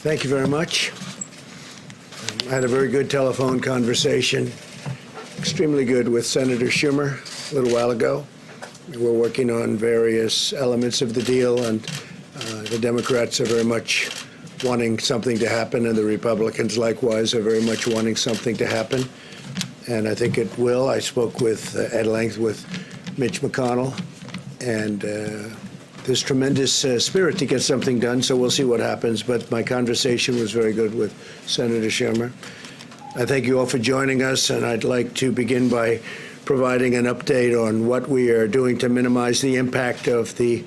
Thank you very much. I had a very good telephone conversation, extremely good, with Senator Schumer a little while ago. We're working on various elements of the deal, and the Democrats are very much wanting something to happen, and the Republicans likewise are very much wanting something to happen. And I think it will. I spoke at length with Mitch McConnell, and there's tremendous spirit to get something done, so we'll see what happens. But my conversation was very good with Senator Schumer. I thank you all for joining us, and I'd like to begin by providing an update on what we are doing to minimize the impact of the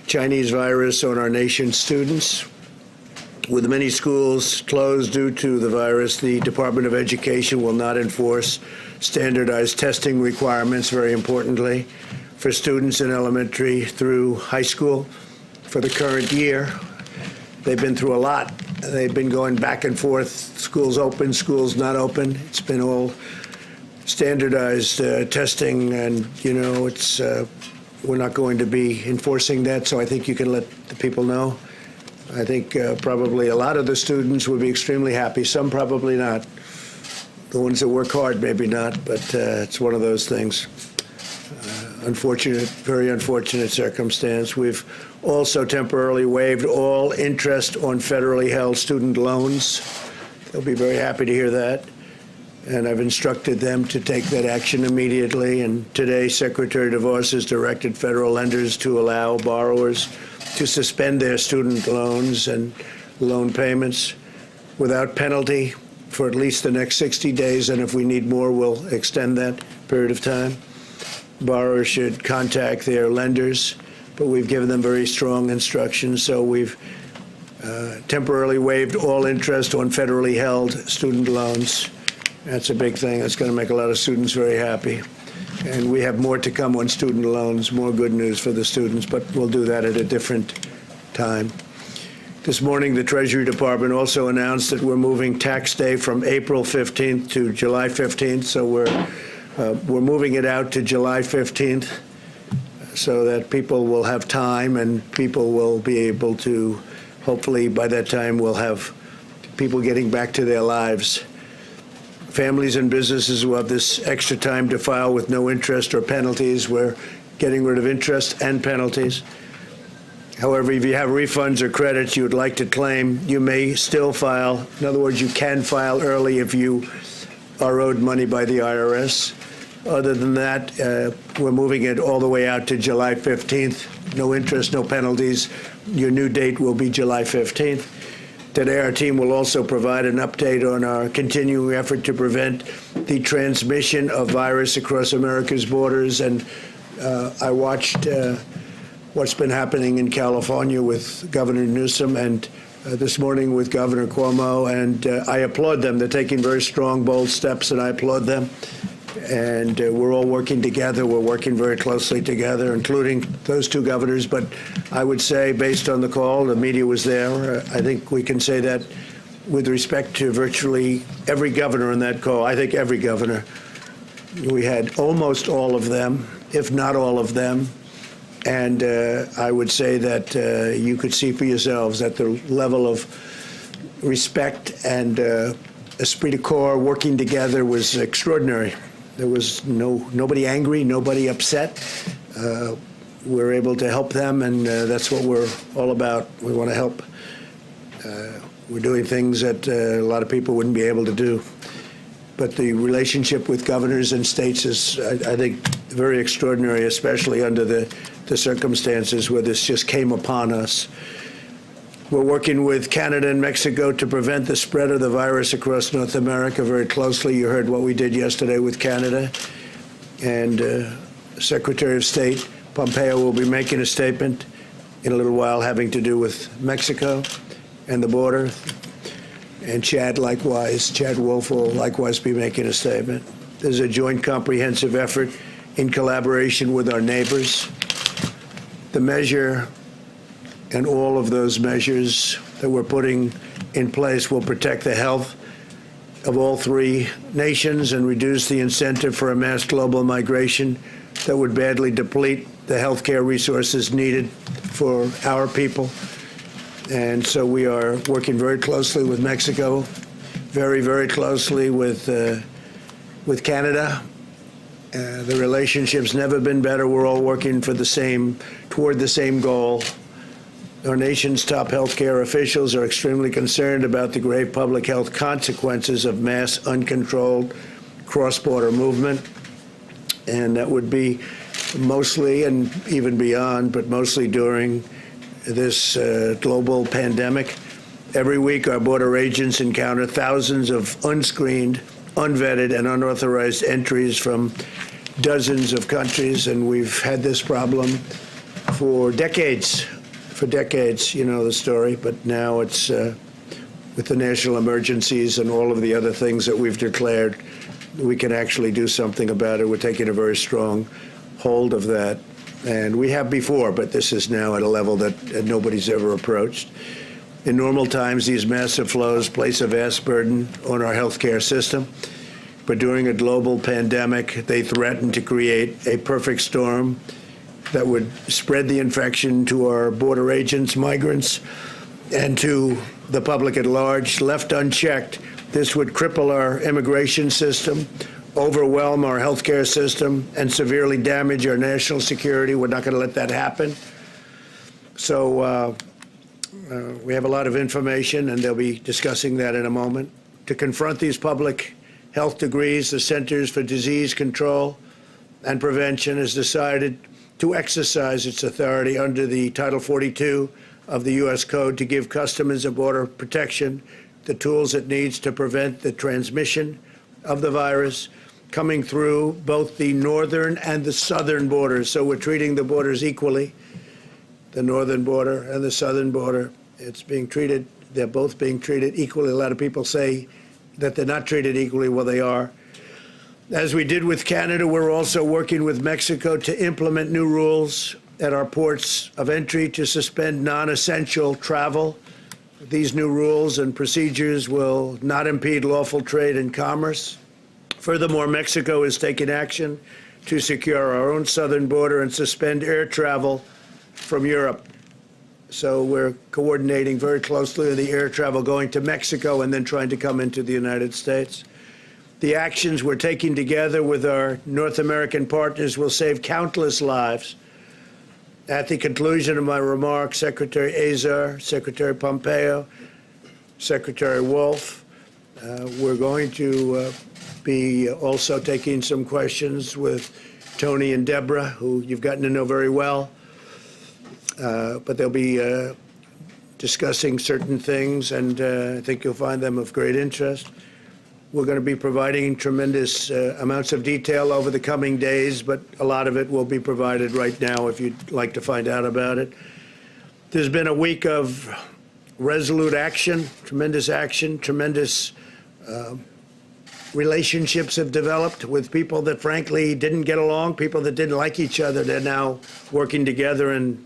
Chinese virus on our nation's students. With many schools closed due to the virus, the Department of Education will not enforce standardized testing requirements, very importantly, for students in elementary through high school for the current year. They've been through a lot. They've been going back and forth, schools open, schools not open. It's been all standardized testing, and, it's we're not going to be enforcing that, so I think you can let the people know. I think probably a lot of the students would be extremely happy. Some probably not. The ones that work hard, maybe not, but it's one of those things. Unfortunate, very unfortunate circumstance. We've also temporarily waived all interest on federally held student loans. They'll be very happy to hear that. And I've instructed them to take that action immediately. And today, Secretary DeVos has directed federal lenders to allow borrowers to suspend their student loans and loan payments without penalty for at least the next 60 days. And if we need more, we'll extend that period of time. Borrowers should contact their lenders, but we've given them very strong instructions. So we've temporarily waived all interest on federally held student loans. That's a big thing. That's going to make a lot of students very happy. And we have more to come on student loans, more good news for the students, but we'll do that at a different time. This morning, the Treasury Department also announced that we're moving tax day from April 15th to July 15th. So we're moving it out to July 15th so that people will have time and people will be able to, hopefully by that time, we'll have people getting back to their lives. Families and businesses will have this extra time to file with no interest or penalties. We're getting rid of interest and penalties. However, if you have refunds or credits you would like to claim, you may still file. In other words, you can file early if you are owed money by the IRS. Other than that, we're moving it all the way out to July 15th. No interest, no penalties. Your new date will be July 15th. Today, our team will also provide an update on our continuing effort to prevent the transmission of virus across America's borders. And I watched what's been happening in California with Governor Newsom and this morning with Governor Cuomo, and I applaud them. They're taking very strong, bold steps, and I applaud them. And we're all working together. We're working very closely together, including those two governors. But I would say, based on the call, the media was there. I think we can say that with respect to virtually every governor in that call. I think every governor. We had almost all of them, if not all of them. And I would say that you could see for yourselves that the level of respect and esprit de corps working together was extraordinary. There was nobody angry, nobody upset. We're able to help them, and that's what we're all about. We want to help. We're doing things that a lot of people wouldn't be able to do. But the relationship with governors and states is, I think, very extraordinary, especially under the circumstances where this just came upon us. We're working with Canada and Mexico to prevent the spread of the virus across North America very closely. You heard what we did yesterday with Canada. And Secretary of State Pompeo will be making a statement in a little while having to do with Mexico and the border. And Chad Wolf will likewise be making a statement. There's a joint comprehensive effort in collaboration with our neighbors. The measure and all of those measures that we're putting in place will protect the health of all three nations and reduce the incentive for a mass global migration that would badly deplete the healthcare resources needed for our people. And so we are working very closely with Mexico, very, very closely with Canada. The relationship's never been better. We're all working for toward the same goal. Our nation's top healthcare officials are extremely concerned about the grave public health consequences of mass, uncontrolled cross-border movement. And that would be mostly, and even beyond, but mostly during this global pandemic. Every week, our border agents encounter thousands of unscreened, unvetted, and unauthorized entries from dozens of countries, and we've had this problem for decades. For decades, you know the story, but now it's with the national emergencies and all of the other things that we've declared, we can actually do something about it. We're taking a very strong hold of that. And we have before, but this is now at a level that nobody's ever approached. In normal times, these massive flows place a vast burden on our healthcare system. But during a global pandemic, they threaten to create a perfect storm that would spread the infection to our border agents, migrants, and to the public at large. Left unchecked, this would cripple our immigration system, overwhelm our healthcare system, and severely damage our national security. We're not going to let that happen. So we have a lot of information, and they'll be discussing that in a moment. To confront these public health degrees, the Centers for Disease Control and Prevention has decided to exercise its authority under the Title 42 of the U.S. Code to give customers of border protection the tools it needs to prevent the transmission of the virus coming through both the northern and the southern borders. So we're treating the borders equally, the northern border and the southern border. It's being treated, they're both being treated equally. A lot of people say that they're not treated equally. Well, they are. As we did with Canada, we're also working with Mexico to implement new rules at our ports of entry to suspend non-essential travel. These new rules and procedures will not impede lawful trade and commerce. Furthermore, Mexico is taking action to secure our own southern border and suspend air travel from Europe. So we're coordinating very closely with the air travel going to Mexico and then trying to come into the United States. The actions we're taking together with our North American partners will save countless lives. At the conclusion of my remarks, Secretary Azar, Secretary Pompeo, Secretary Wolf, we're going to be also taking some questions with Tony and Deborah, who you've gotten to know very well. But they'll be discussing certain things, and I think you'll find them of great interest. We're going to be providing tremendous amounts of detail over the coming days, but a lot of it will be provided right now if you'd like to find out about it. There's been a week of resolute action, tremendous relationships have developed with people that frankly didn't get along, people that didn't like each other. They're now working together and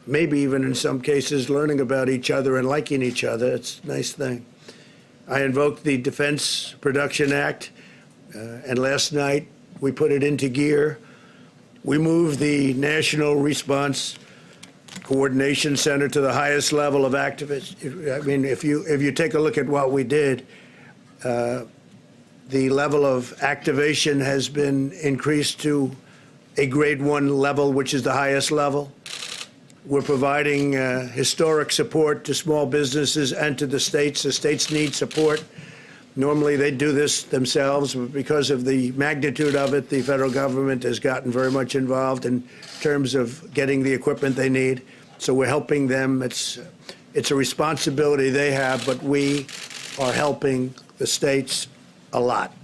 maybe even in some cases learning about each other and liking each other. It's a nice thing. I invoked the Defense Production Act, and last night we put it into gear. We moved the National Response Coordination Center to the highest level of activists. I mean, if you take a look at what we did, the level of activation has been increased to a grade 1 level, which is the highest level. We're providing historic support to small businesses and to the states. The states need support. Normally, they do this themselves, but because of the magnitude of it, the federal government has gotten very much involved in terms of getting the equipment they need. So we're helping them. It's a responsibility they have, but we are helping the states a lot.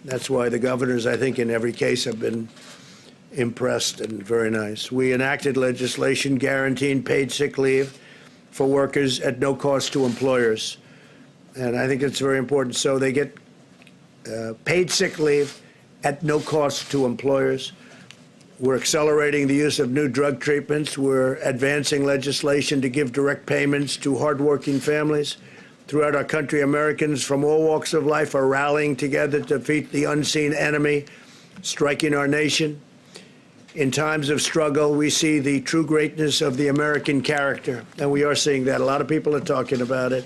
That's why the governors, I think, in every case have been impressed and very nice. We enacted legislation guaranteeing paid sick leave for workers at no cost to employers. And I think it's very important. So they get paid sick leave at no cost to employers. We're accelerating the use of new drug treatments. We're advancing legislation to give direct payments to hardworking families. Throughout our country, Americans from all walks of life are rallying together to defeat the unseen enemy striking our nation. In times of struggle, we see the true greatness of the American character, and we are seeing that. A lot of people are talking about it.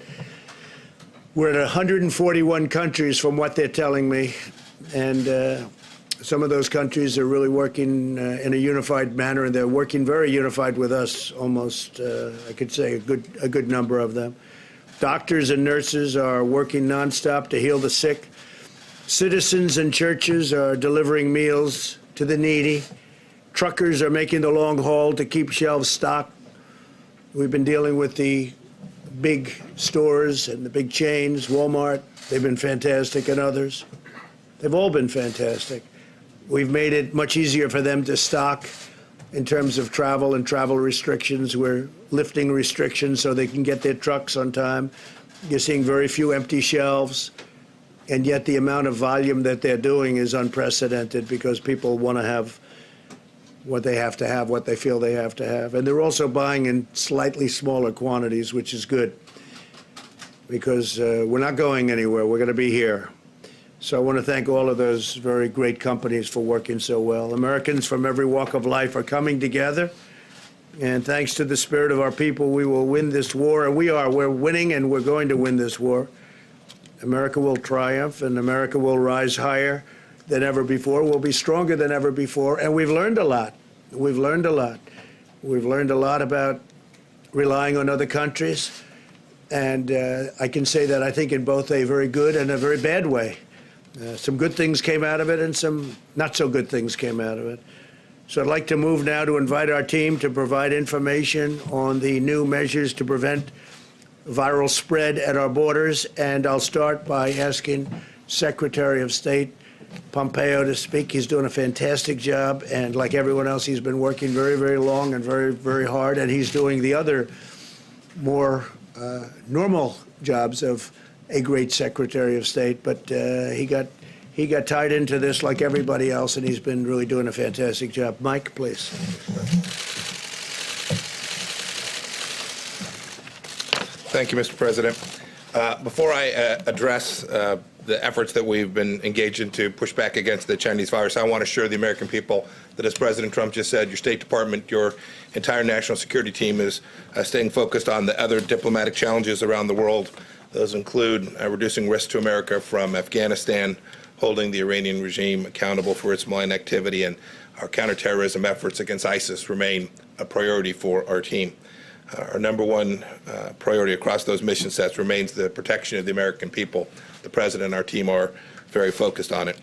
We're at 141 countries from what they're telling me, and some of those countries are really working in a unified manner, and they're working very unified with us, almost, I could say, a good number of them. Doctors and nurses are working nonstop to heal the sick. Citizens and churches are delivering meals to the needy. Truckers are making the long haul to keep shelves stocked. We've been dealing with the big stores and the big chains, Walmart. They've been fantastic, and others. They've all been fantastic. We've made it much easier for them to stock in terms of travel and travel restrictions. We're lifting restrictions so they can get their trucks on time. You're seeing very few empty shelves, and yet the amount of volume that they're doing is unprecedented because people want to have what they have to have, what they feel they have to have. And they're also buying in slightly smaller quantities, which is good because we're not going anywhere. We're going to be here. So I want to thank all of those very great companies for working so well. Americans from every walk of life are coming together. And thanks to the spirit of our people, we will win this war. And we're winning, and we're going to win this war. America will triumph, and America will rise higher than ever before. We'll be stronger than ever before. And we've learned a lot. We've learned a lot. We've learned a lot about relying on other countries. And I can say that I think in both a very good and a very bad way. Some good things came out of it, and some not so good things came out of it. So I'd like to move now to invite our team to provide information on the new measures to prevent viral spread at our borders. And I'll start by asking Secretary of State Pompeo to speak. He's doing a fantastic job, and like everyone else, he's been working very, very long and very, very hard, and he's doing the other more normal jobs of a great Secretary of State, but he got tied into this like everybody else, and he's been really doing a fantastic job. Mike, please. Thank you, Mr. President. Before I address the efforts that we've been engaged in to push back against the Chinese virus, I want to assure the American people that, as President Trump just said, your State Department, your entire national security team is staying focused on the other diplomatic challenges around the world. Those include reducing risk to America from Afghanistan, holding the Iranian regime accountable for its malign activity, and our counterterrorism efforts against ISIS remain a priority for our team. Our number one priority across those mission sets remains the protection of the American people. The President and our team are very focused on it.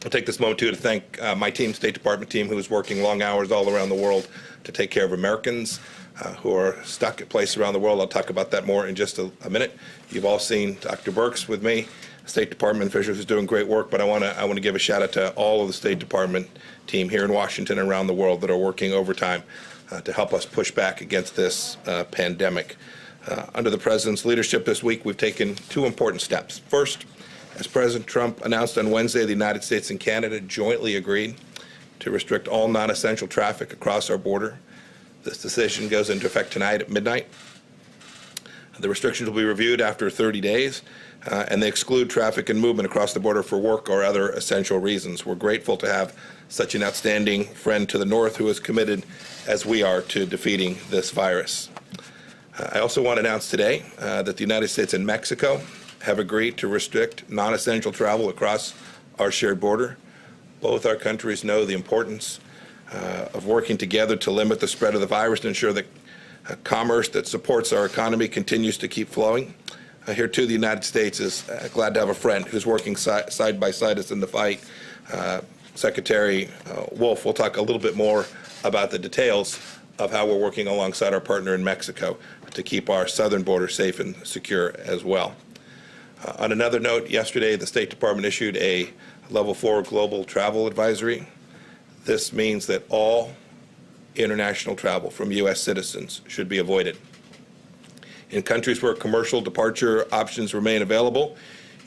I'll take this moment, too, to thank my team, State Department team, who is working long hours all around the world to take care of Americans who are stuck at places around the world. I'll talk about that more in just a minute. You've all seen Dr. Birx with me, State Department official who's doing great work, but I want to give a shout out to all of the State Department team here in Washington and around the world that are working overtime to help us push back against this pandemic. Under the President's leadership this week, we've taken two important steps. First, as President Trump announced on Wednesday, the United States and Canada jointly agreed to restrict all non-essential traffic across our border. This decision goes into effect tonight at midnight. The restrictions will be reviewed after 30 days, and they exclude traffic and movement across the border for work or other essential reasons. We're grateful to have such an outstanding friend to the north who is committed, as we are, to defeating this virus. I also want to announce today that the United States and Mexico have agreed to restrict non-essential travel across our shared border. Both our countries know the importance of working together to limit the spread of the virus and ensure that commerce that supports our economy continues to keep flowing. Here, too, the United States is glad to have a friend who's working side by side us in the fight. Secretary Wolf will talk a little bit more about the details of how we're working alongside our partner in Mexico to keep our southern border safe and secure as well. On another note, yesterday the State Department issued a Level 4 global travel advisory. This means that all international travel from U.S. citizens should be avoided. In countries where commercial departure options remain available,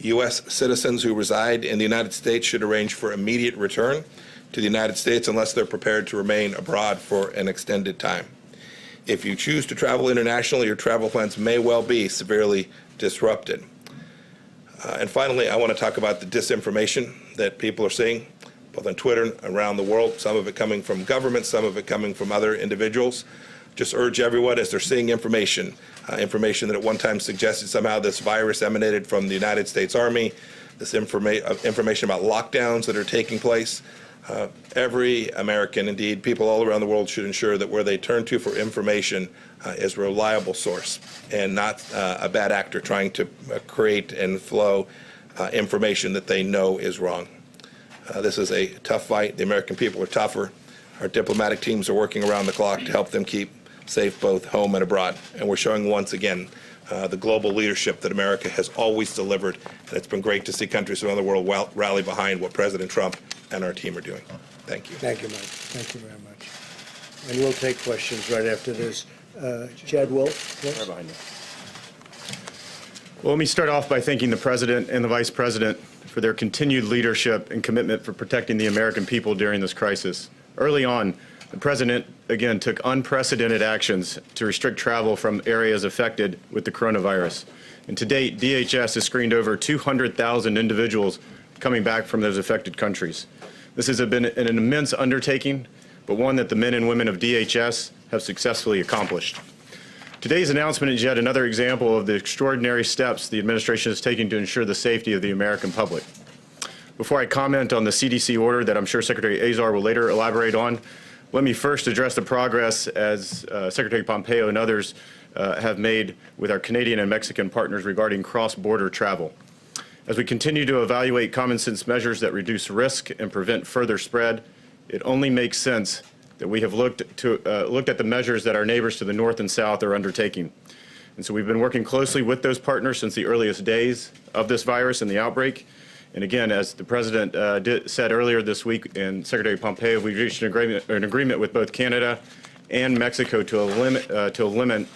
U.S. citizens who reside in the United States should arrange for immediate return to the United States unless they're prepared to remain abroad for an extended time. If you choose to travel internationally, your travel plans may well be severely disrupted. And finally, I want to talk about the disinformation that people are seeing, both on Twitter and around the world, some of it coming from government, some of it coming from other individuals. Just urge everyone, as they're seeing information that at one time suggested somehow this virus emanated from the United States Army, this information about lockdowns that are taking place. Every American, indeed, people all around the world should ensure that where they turn to for information is a reliable source and not a bad actor trying to create and flow information that they know is wrong. This is a tough fight. The American people are tougher. Our diplomatic teams are working around the clock to help them keep safe both home and abroad. And we're showing once again the global leadership that America has always delivered. And it's been great to see countries around the world rally behind what President Trump and our team are doing. Thank you. Thank you, Mike. Thank you very much. And we'll take questions right after this. Chad Wolf, please. Right behind you. Well, let me start off by thanking the President and the Vice President for their continued leadership and commitment for protecting the American people during this crisis. Early on, the President, again, took unprecedented actions to restrict travel from areas affected with the coronavirus. And to date, DHS has screened over 200,000 individuals coming back from those affected countries. This has been an immense undertaking, but one that the men and women of DHS have successfully accomplished. Today's announcement is yet another example of the extraordinary steps the administration is taking to ensure the safety of the American public. Before I comment on the CDC order that I'm sure Secretary Azar will later elaborate on, let me first address the progress as Secretary Pompeo and others have made with our Canadian and Mexican partners regarding cross-border travel. As we continue to evaluate common sense measures that reduce risk and prevent further spread, it only makes sense that we have looked at the measures that our neighbors to the north and south are undertaking. And so we've been working closely with those partners since the earliest days of this virus and the outbreak. And again, as the President said earlier this week, and Secretary Pompeo, we've reached an agreement with both Canada and Mexico to limit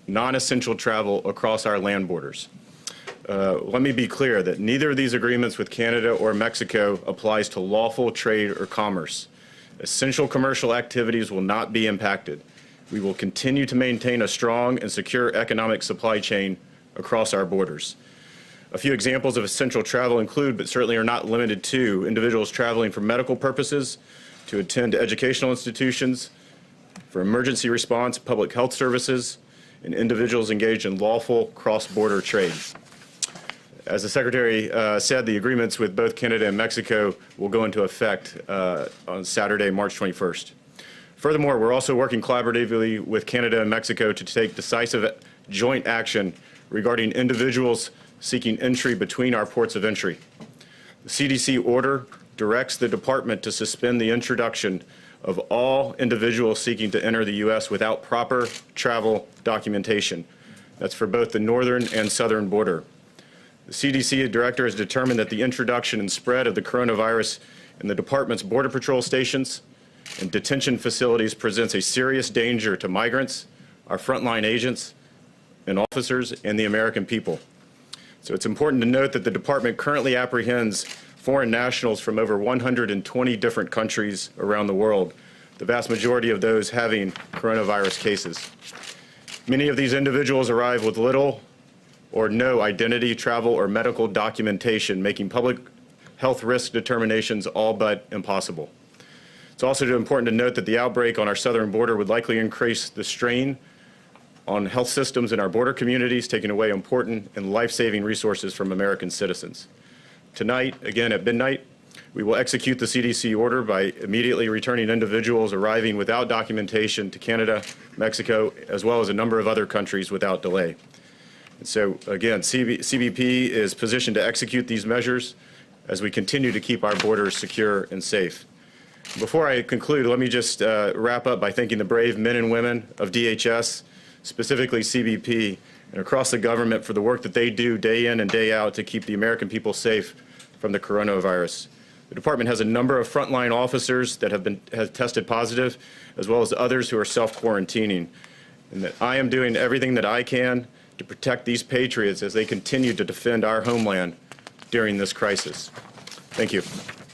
non-essential travel across our land borders. Let me be clear that neither of these agreements with Canada or Mexico applies to lawful trade or commerce. Essential commercial activities will not be impacted. We will continue to maintain a strong and secure economic supply chain across our borders. A few examples of essential travel include, but certainly are not limited to, individuals traveling for medical purposes, to attend educational institutions, for emergency response, public health services, and individuals engaged in lawful cross-border trade. As the Secretary said, the agreements with both Canada and Mexico will go into effect on Saturday, March 21st. Furthermore, we're also working collaboratively with Canada and Mexico to take decisive joint action regarding individuals seeking entry between our ports of entry. The CDC order directs the department to suspend the introduction of all individuals seeking to enter the U.S. without proper travel documentation. That's for both the northern and southern border. The CDC director has determined that the introduction and spread of the coronavirus in the department's border patrol stations and detention facilities presents a serious danger to migrants, our frontline agents and officers, and the American people. So it's important to note that the department currently apprehends foreign nationals from over 120 different countries around the world, the vast majority of those having coronavirus cases. Many of these individuals arrive with little or no identity, travel, or medical documentation, making public health risk determinations all but impossible. It's also important to note that the outbreak on our southern border would likely increase the strain on health systems in our border communities, taking away important and life-saving resources from American citizens. Tonight, again at midnight, we will execute the CDC order by immediately returning individuals arriving without documentation to Canada, Mexico, as well as a number of other countries without delay. And so, again, CBP is positioned to execute these measures as we continue to keep our borders secure and safe. Before I conclude, let me just wrap up by thanking the brave men and women of DHS, specifically CBP, and across the government for the work that they do day in and day out to keep the American people safe from the coronavirus. The department has a number of frontline officers that have tested positive, as well as others who are self-quarantining, and that I am doing everything that I can to protect these patriots as they continue to defend our homeland during this crisis. Thank you.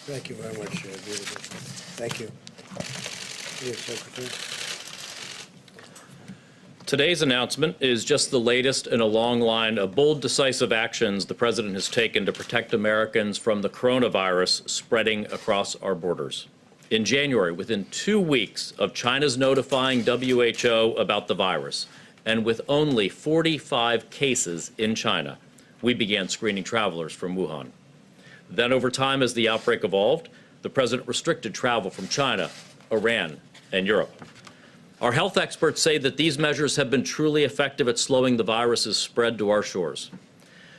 Thank you very much, David. Thank you. Yes, Secretary. Today's announcement is just the latest in a long line of bold, decisive actions the President has taken to protect Americans from the coronavirus spreading across our borders. In January, within 2 weeks of China's notifying WHO about the virus, and with only 45 cases in China, we began screening travelers from Wuhan. Then, over time, as the outbreak evolved, the President restricted travel from China, Iran, and Europe. Our health experts say that these measures have been truly effective at slowing the virus's spread to our shores.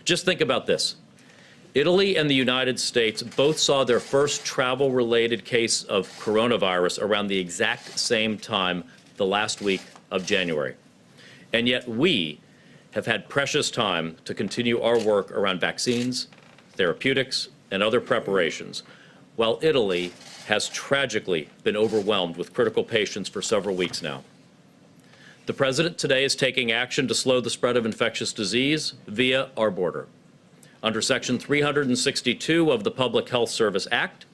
Just think about this. Italy and the United States both saw their first travel-related case of coronavirus around the exact same time, the last week of January. And yet we have had precious time to continue our work around vaccines, therapeutics, and other preparations, while Italy has tragically been overwhelmed with critical patients for several weeks now. The President today is taking action to slow the spread of infectious disease via our border. Under Section 362 of the Public Health Service Act,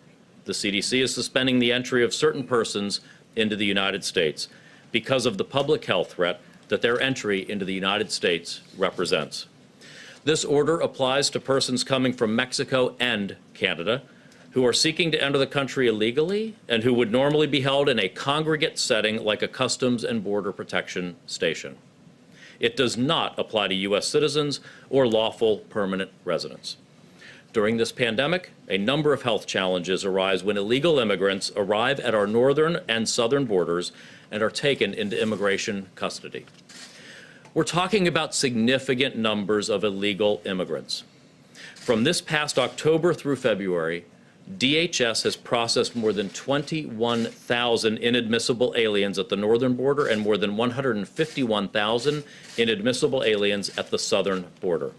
the CDC is suspending the entry of certain persons into the United States because of the public health threat that their entry into the United States represents. This order applies to persons coming from Mexico and Canada who are seeking to enter the country illegally and who would normally be held in a congregate setting like a Customs and Border Protection station. It does not apply to U.S. citizens or lawful permanent residents. During this pandemic, a number of health challenges arise when illegal immigrants arrive at our northern and southern borders and are taken into immigration custody. We're talking about significant numbers of illegal immigrants. From this past October through February, DHS has processed more than 21,000 inadmissible aliens at the northern border and more than 151,000 inadmissible aliens at the southern border.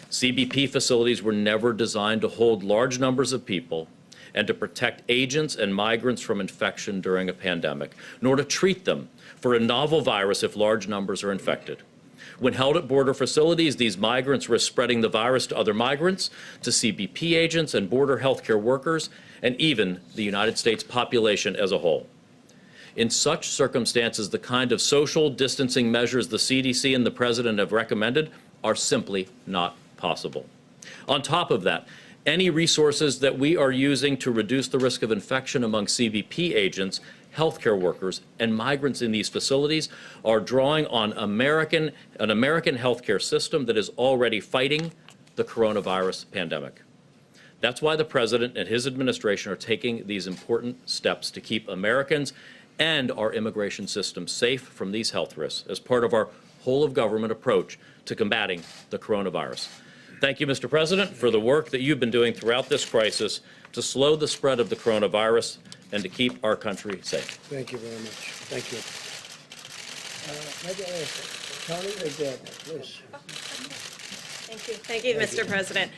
CBP facilities were never designed to hold large numbers of people and to protect agents and migrants from infection during a pandemic, nor to treat them for a novel virus if large numbers are infected. When held at border facilities, these migrants risk spreading the virus to other migrants, to CBP agents and border healthcare workers, and even the United States population as a whole. In such circumstances, the kind of social distancing measures the CDC and the President have recommended are simply not possible. On top of that, any resources that we are using to reduce the risk of infection among CBP agents, healthcare workers, and migrants in these facilities are drawing on an American healthcare system that is already fighting the coronavirus pandemic. That's why the President and his administration are taking these important steps to keep Americans and our immigration system safe from these health risks as part of our whole-of-government approach to combating the coronavirus. Thank you, Mr. President, for the work that you've been doing throughout this crisis to slow the spread of the coronavirus and to keep our country safe. Thank you very much. Thank you. Tony or Deb, please. Thank you, Mr. President.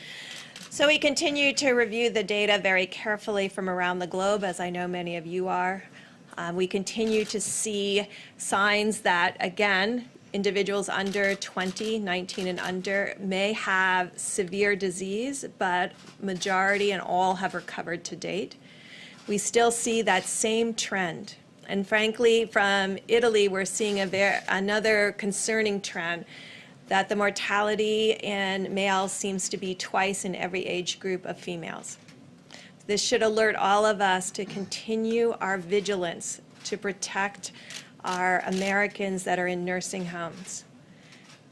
So we continue to review the data very carefully from around the globe, as I know many of you are. We continue to see signs that, again, individuals under 20, 19 and under may have severe disease, but majority and all have recovered to date. We still see that same trend. And frankly, from Italy, we're seeing another concerning trend, that the mortality in males seems to be twice in every age group of females. This should alert all of us to continue our vigilance to protect our Americans that are in nursing homes.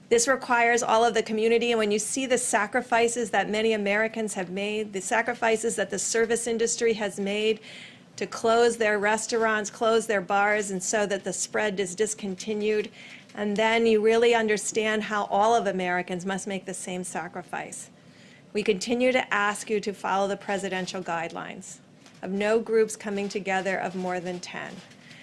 This requires all of the community, and when you see the sacrifices that many Americans have made, the sacrifices that the service industry has made to close their restaurants, close their bars, and so that the spread is discontinued, and then you really understand how all of Americans must make the same sacrifice. We continue to ask you to follow the presidential guidelines of no groups coming together of more than 10.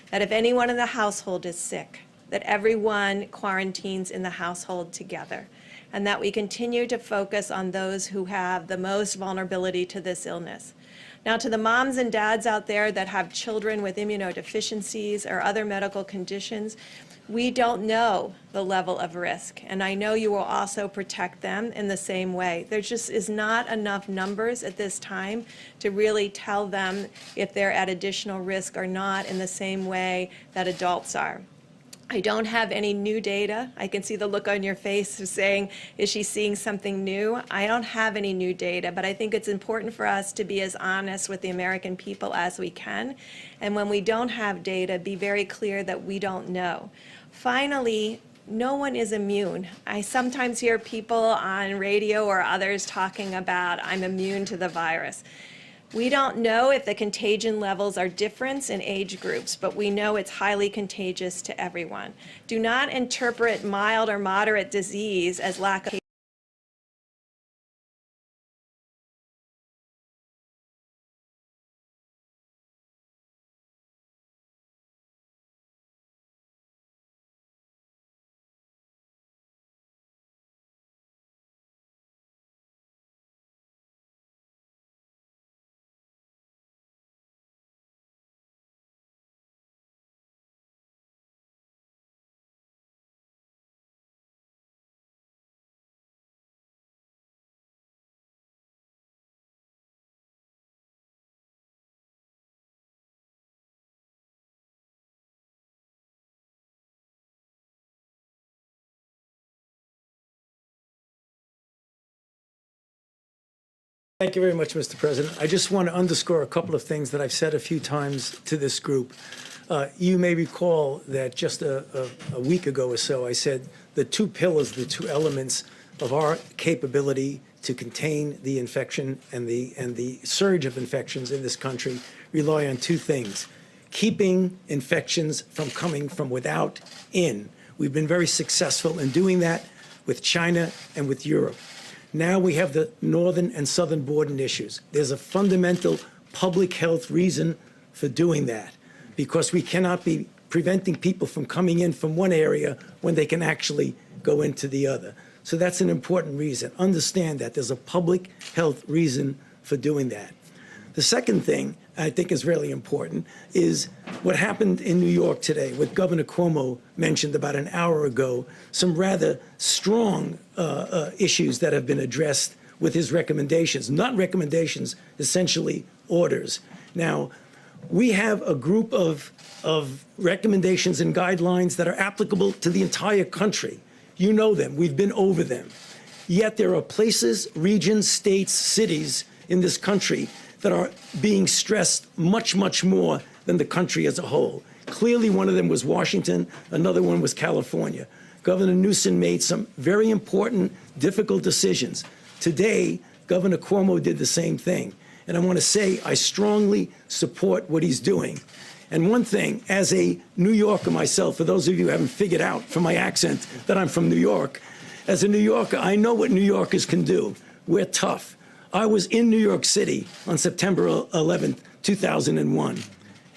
That if anyone in the household is sick, that everyone quarantines in the household together, and that we continue to focus on those who have the most vulnerability to this illness. Now, to the moms and dads out there that have children with immunodeficiencies or other medical conditions, We don't know the level of risk, and I know you will also protect them in the same way. There just is not enough numbers at this time to really tell them if they're at additional risk or not in the same way that adults are. I don't have any new data. I can see the look on your face of saying, is she seeing something new? I don't have any new data, but I think it's important for us to be as honest with the American people as we can. And when we don't have data, be very clear that we don't know. Finally, no one is immune. I sometimes hear people on radio or others talking about, I'm immune to the virus. We don't know if the contagion levels are different in age groups, but we know it's highly contagious to everyone. Do not interpret mild or moderate disease as lack of Thank you very much, Mr. President. I just want to underscore a couple of things that I've said a few times to this group. You may recall that just a week ago or so, I said the two pillars, the two elements of our capability to contain the infection and the surge of infections in this country rely on two things: keeping infections from coming from without in. We've been very successful in doing that with China and with Europe. Now we have the northern and southern border issues. There's a fundamental public health reason for doing that, because we cannot be preventing people from coming in from one area when they can actually go into the other. So that's an important reason. Understand that there's a public health reason for doing that. The second thing I think is really important is what happened in New York today, what Governor Cuomo mentioned about an hour ago, some rather strong issues that have been addressed with his recommendations, not recommendations, essentially orders. Now, we have a group of recommendations and guidelines that are applicable to the entire country. You know them. We've been over them. Yet there are places, regions, states, cities in this country that are being stressed much, much more than the country as a whole. Clearly, one of them was Washington. Another one was California. Governor Newsom made some very important, difficult decisions. Today, Governor Cuomo did the same thing. And I want to say I strongly support what he's doing. And one thing, as a New Yorker myself, for those of you who haven't figured out from my accent that I'm from New York, as a New Yorker, I know what New Yorkers can do. We're tough. I was in New York City on September 11th, 2001,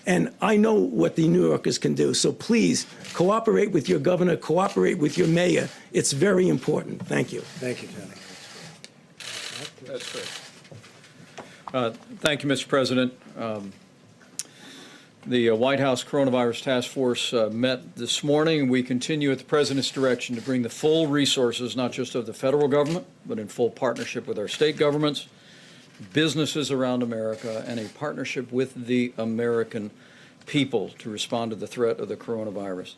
and I know what the New Yorkers can do. So please cooperate with your governor, cooperate with your mayor. It's very important. Thank you. Thank you, Tony. That's great. Thank you, Mr. President. The White House Coronavirus Task Force met this morning. We continue at the President's direction to bring the full resources, not just of the federal government, but in full partnership with our state governments, businesses around America, and a partnership with the American people to respond to the threat of the coronavirus.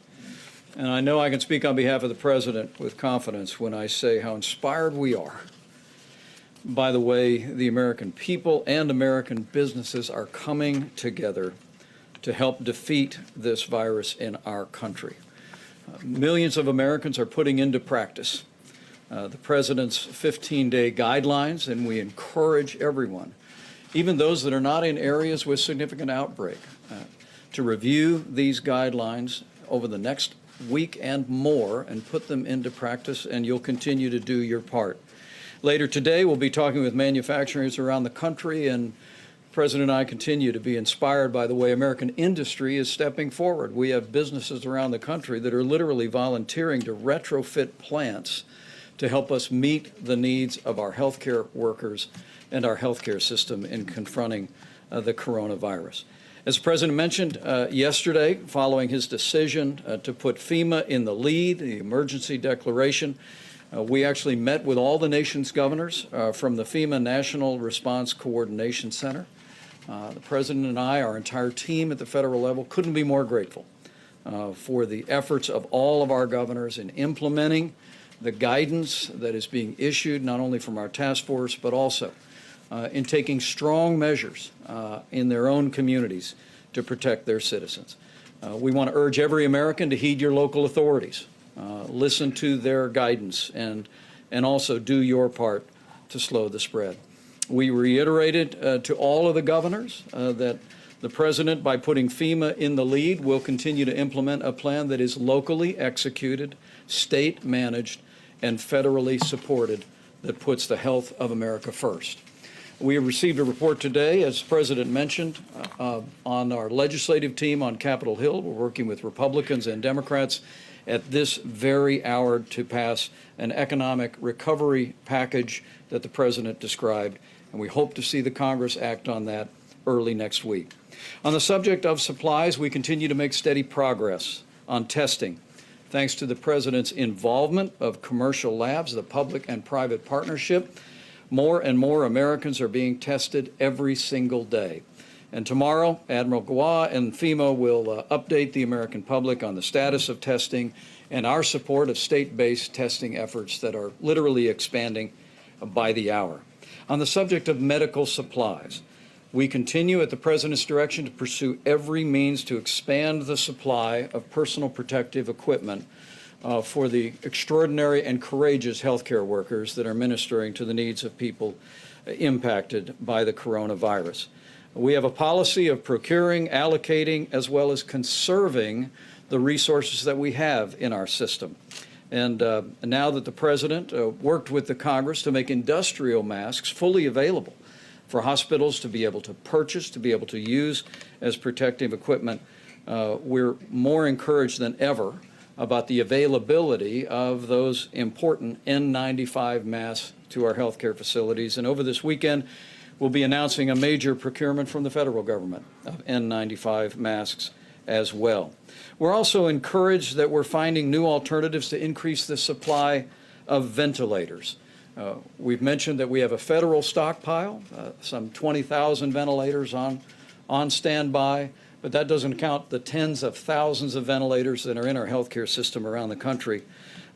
And I know I can speak on behalf of the President with confidence when I say how inspired we are by the way the American people and American businesses are coming together to help defeat this virus in our country. Millions of Americans are putting into practice the President's 15-day guidelines, and we encourage everyone, even those that are not in areas with significant outbreak, to review these guidelines over the next week and more and put them into practice, and you'll continue to do your part. Later today, we'll be talking with manufacturers around the country, and the President and I continue to be inspired by the way American industry is stepping forward. We have businesses around the country that are literally volunteering to retrofit plants to help us meet the needs of our healthcare workers and our healthcare system in confronting the coronavirus. As the President mentioned yesterday, following his decision to put FEMA in the lead, the emergency declaration, we actually met with all the nation's governors from the FEMA National Response Coordination Center. The President and I, our entire team at the federal level, couldn't be more grateful for the efforts of all of our governors in implementing the guidance that is being issued not only from our task force, but also in taking strong measures in their own communities to protect their citizens. We want to urge every American to heed your local authorities, listen to their guidance, and also do your part to slow the spread. We reiterated to all of the governors that the President, by putting FEMA in the lead, will continue to implement a plan that is locally executed, state managed, and federally supported that puts the health of America first. We have received a report today, as the President mentioned, on our legislative team on Capitol Hill. We're working with Republicans and Democrats at this very hour to pass an economic recovery package that the President described, and we hope to see the Congress act on that early next week. On the subject of supplies, we continue to make steady progress on testing. Thanks to the President's involvement of commercial labs, the public and private partnership, more and more Americans are being tested every single day. And tomorrow, Admiral Gua and FEMA will update the American public on the status of testing and our support of state-based testing efforts that are literally expanding by the hour. On the subject of medical supplies, we continue at the President's direction to pursue every means to expand the supply of personal protective equipment for the extraordinary and courageous healthcare workers that are ministering to the needs of people impacted by the coronavirus. We have a policy of procuring, allocating, as well as conserving the resources that we have in our system. And now that the President worked with the Congress to make industrial masks fully available for hospitals to be able to purchase, to be able to use as protective equipment, we're more encouraged than ever about the availability of those important N95 masks to our healthcare facilities. And over this weekend, we'll be announcing a major procurement from the federal government of N95 masks as well. We're also encouraged that we're finding new alternatives to increase the supply of ventilators. We've mentioned that we have a federal stockpile, some 20,000 ventilators on standby, but that doesn't count the tens of thousands of ventilators that are in our healthcare system around the country.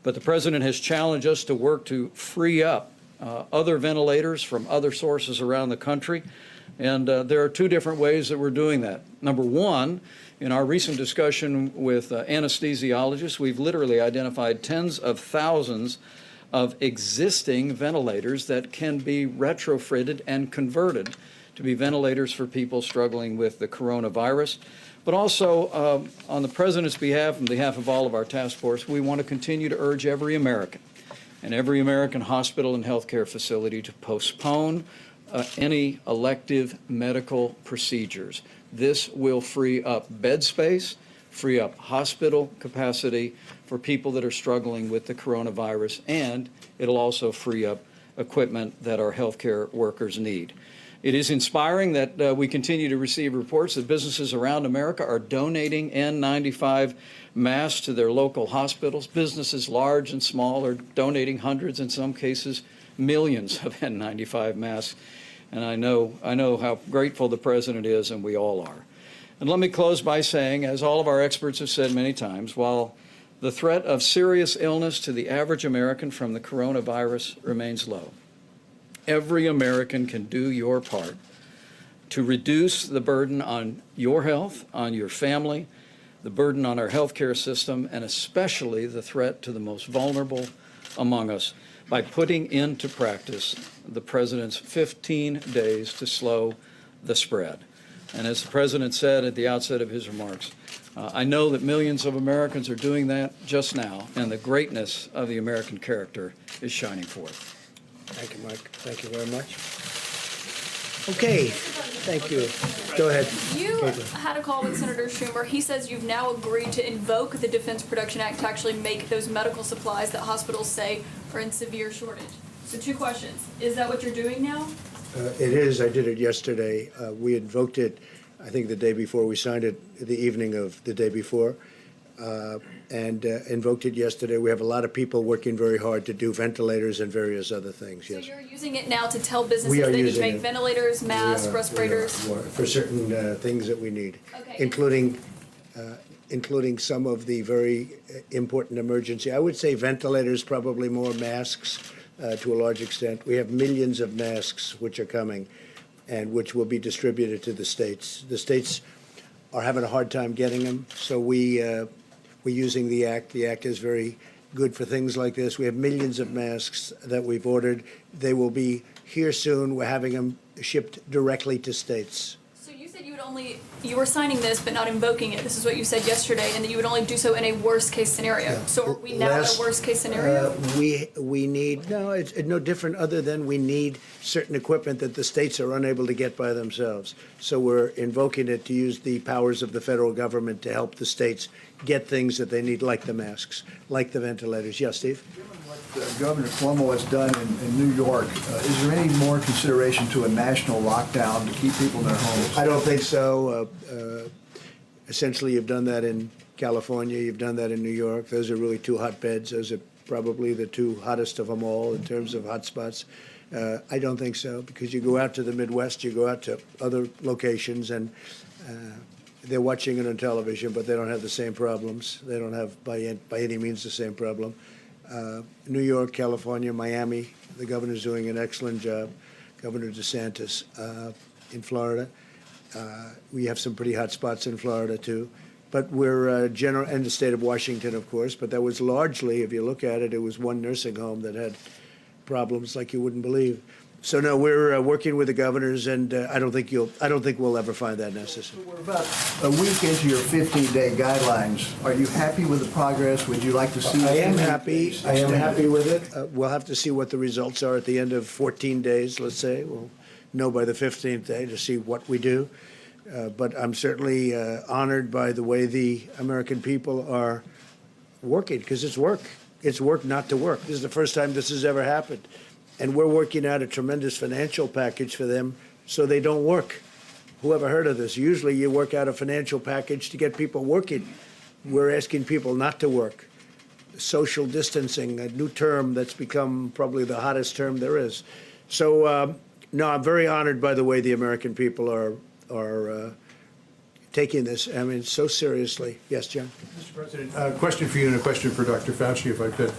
But the President has challenged us to work to free up other ventilators from other sources around the country. And there are two different ways that we're doing that. Number one, in our recent discussion with anesthesiologists, we've literally identified tens of thousands of existing ventilators that can be retrofitted and converted to be ventilators for people struggling with the coronavirus. But also, on the President's behalf, on behalf of all of our task force, we want to continue to urge every American and every American hospital and healthcare facility to postpone any elective medical procedures. This will free up bed space, free up hospital capacity for people that are struggling with the coronavirus, and it'll also free up equipment that our healthcare workers need. It is inspiring that we continue to receive reports that businesses around America are donating N95 masks to their local hospitals. Businesses large and small are donating hundreds, in some cases millions of N95 masks. And I know how grateful the President is, and we all are. And let me close by saying, as all of our experts have said many times, while the threat of serious illness to the average American from the coronavirus remains low, every American can do your part to reduce the burden on your health, on your family, the burden on our healthcare system, and especially the threat to the most vulnerable among us by putting into practice the President's 15 days to slow the spread. And as the President said at the outset of his remarks, I know that millions of Americans are doing that just now, and the greatness of the American character is shining forth. Thank you, Mike. Thank you very much. Okay, thank you. Go ahead. You Caitlin. had a call with Senator Schumer. He says you've now agreed to invoke the Defense Production Act to actually make those medical supplies that hospitals say are in severe shortage. So two questions. Is that what you're doing now? It is. I did it yesterday. We invoked it I think the day before we signed it, the evening of the day before, and invoked it yesterday. We have a lot of people working very hard to do ventilators and various other things, So yes. you're using it now to tell businesses We are they need to using make it. ventilators, masks, We are respirators? for certain things that we need, Okay. including some of the very important emergency. I would say ventilators, probably more masks to a large extent. We have millions of masks which are coming and which will be distributed to the states. The states are having a hard time getting them, so we're using the Act. The Act is very good for things like this. We have millions of masks that we've ordered. They will be here soon. We're having them shipped directly to states. So you said you were signing this but not invoking it. This is what you said yesterday, and that you would only do so in a worst-case scenario. So are we now at a worst-case scenario? We need, no, it's no different other than we need certain equipment that the states are unable to get by themselves. So we're invoking it to use the powers of the federal government to help the states get things that they need, like the masks, like the ventilators. Yes, Steve? Governor Cuomo has done in New York, is there any more consideration to a national lockdown to keep people in their homes? I don't think so. Essentially, you've done that in California, you've done that in New York. Those are really two hotbeds. Those are probably the two hottest of them all in terms of hotspots. I don't think so, because you go out to the Midwest, you go out to other locations, and they're watching it on television, but they don't have the same problems. They don't have, by any means, the same problem. New York, California, Miami, the governor's doing an excellent job. Governor DeSantis in Florida. We have some pretty hot spots in Florida, too. But we're and the state of Washington, of course. But that was largely, if you look at it, it was one nursing home that had problems like you wouldn't believe. So no, we're working with the governors, and I don't think we'll ever find that necessary. We're about a week into your 15-day guidelines. Are you happy with the progress? Would you like to see? I am happy. I am happy with it. We'll have to see what the results are at the end of 14 days, let's say. We'll know by the 15th day to see what we do. But I'm certainly honored by the way the American people are working, because it's work. It's work not to work. This is the first time this has ever happened. And we're working out a tremendous financial package for them so they don't work. Who ever heard of this? Usually you work out a financial package to get people working. We're asking people not to work. Social distancing, a new term that's become probably the hottest term there is. So, no, I'm very honored by the way the American people are taking this, I mean, so seriously. Yes, John? Mr. President, a question for you and a question for Dr. Fauci, if I could.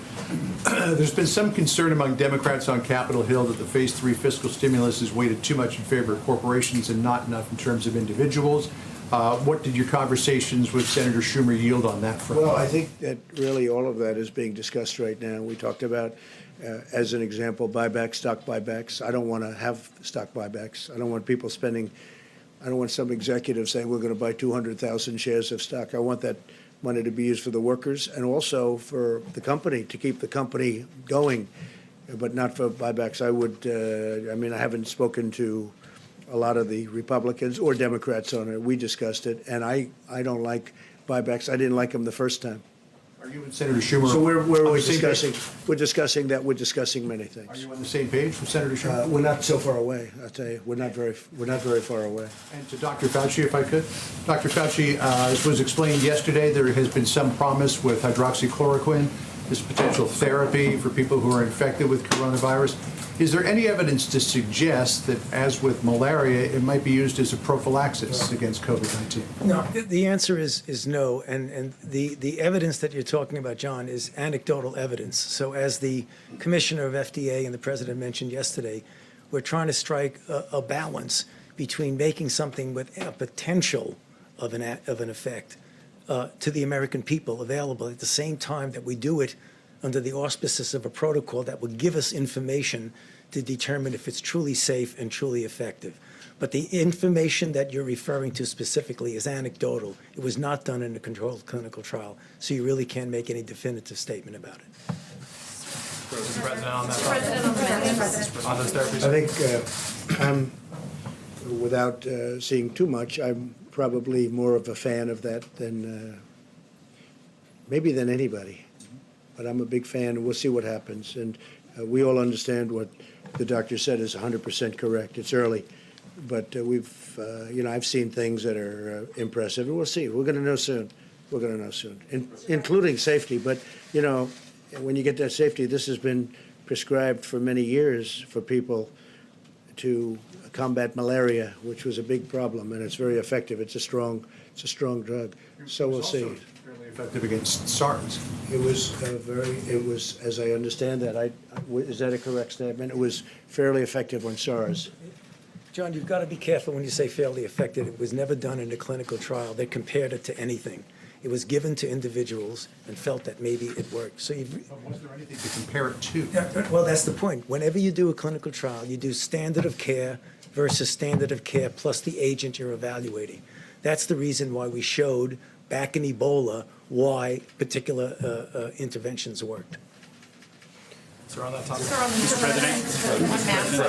There's been some concern among Democrats on Capitol Hill that the Phase 3 fiscal stimulus is weighted too much in favor of corporations and not enough in terms of individuals. What did your conversations with Senator Schumer yield on that front? Well, I think that really all of that is being discussed right now. We talked about, as an example, buybacks, stock buybacks. I don't want to have stock buybacks. I don't want people spending. I don't want some executive saying we're going to buy 200,000 shares of stock. I want that money to be used for the workers and also for the company, to keep the company going, but not for buybacks. I would, I mean, I haven't spoken to a lot of the Republicans or Democrats on it. We discussed it, and I don't like buybacks. I didn't like them the first time. Are you and Senator Schumer? So we're on the always same discussing. page? We're discussing that. We're discussing many Are things. you on the same page with Senator Schumer? We're not so far away. I'll tell you, we're not very far away. And to Dr. Fauci, if I could. Dr. Fauci, as was explained yesterday, there has been some promise with hydroxychloroquine, this potential therapy for people who are infected with coronavirus. Is there any evidence to suggest that, as with malaria, it might be used as a prophylaxis against COVID-19? No, the answer is no. And the evidence that you're talking about, John, is anecdotal evidence. So as the commissioner of FDA and the president mentioned yesterday, we're trying to strike a balance between making something with a potential of an effect to the American people available at the same time that we do it under the auspices of a protocol that will give us information to determine if it's truly safe and truly effective. But the information that you're referring to specifically is anecdotal. It was not done in a controlled clinical trial, so you really can't make any definitive statement about it. President, on that on those therapies? I think without seeing too much, I'm probably more of a fan of that than maybe than anybody. But I'm a big fan, and we'll see what happens. And we all understand what the doctor said is 100% correct. It's early. but I've seen things that are impressive, and we'll see. We're going to know soon. We're going to know soon, including safety. But, when you get that safety, this has been prescribed for many years for people to combat malaria, which was a big problem, and it's very effective. It's a strong drug. So we'll see. Fairly effective against SARS. It was, as I understand that, is that a correct statement? It was fairly effective on SARS. John, you've got to be careful when you say fairly effective. It was never done in a clinical trial. They compared it to anything. It was given to individuals and felt that maybe it worked. So Was there anything to compare it to? well, that's the point. Whenever you do a clinical trial, you do standard of care versus standard of care plus the agent you're evaluating. That's the reason why we showed back in Ebola why particular interventions worked. Sir, on that topic. Mr.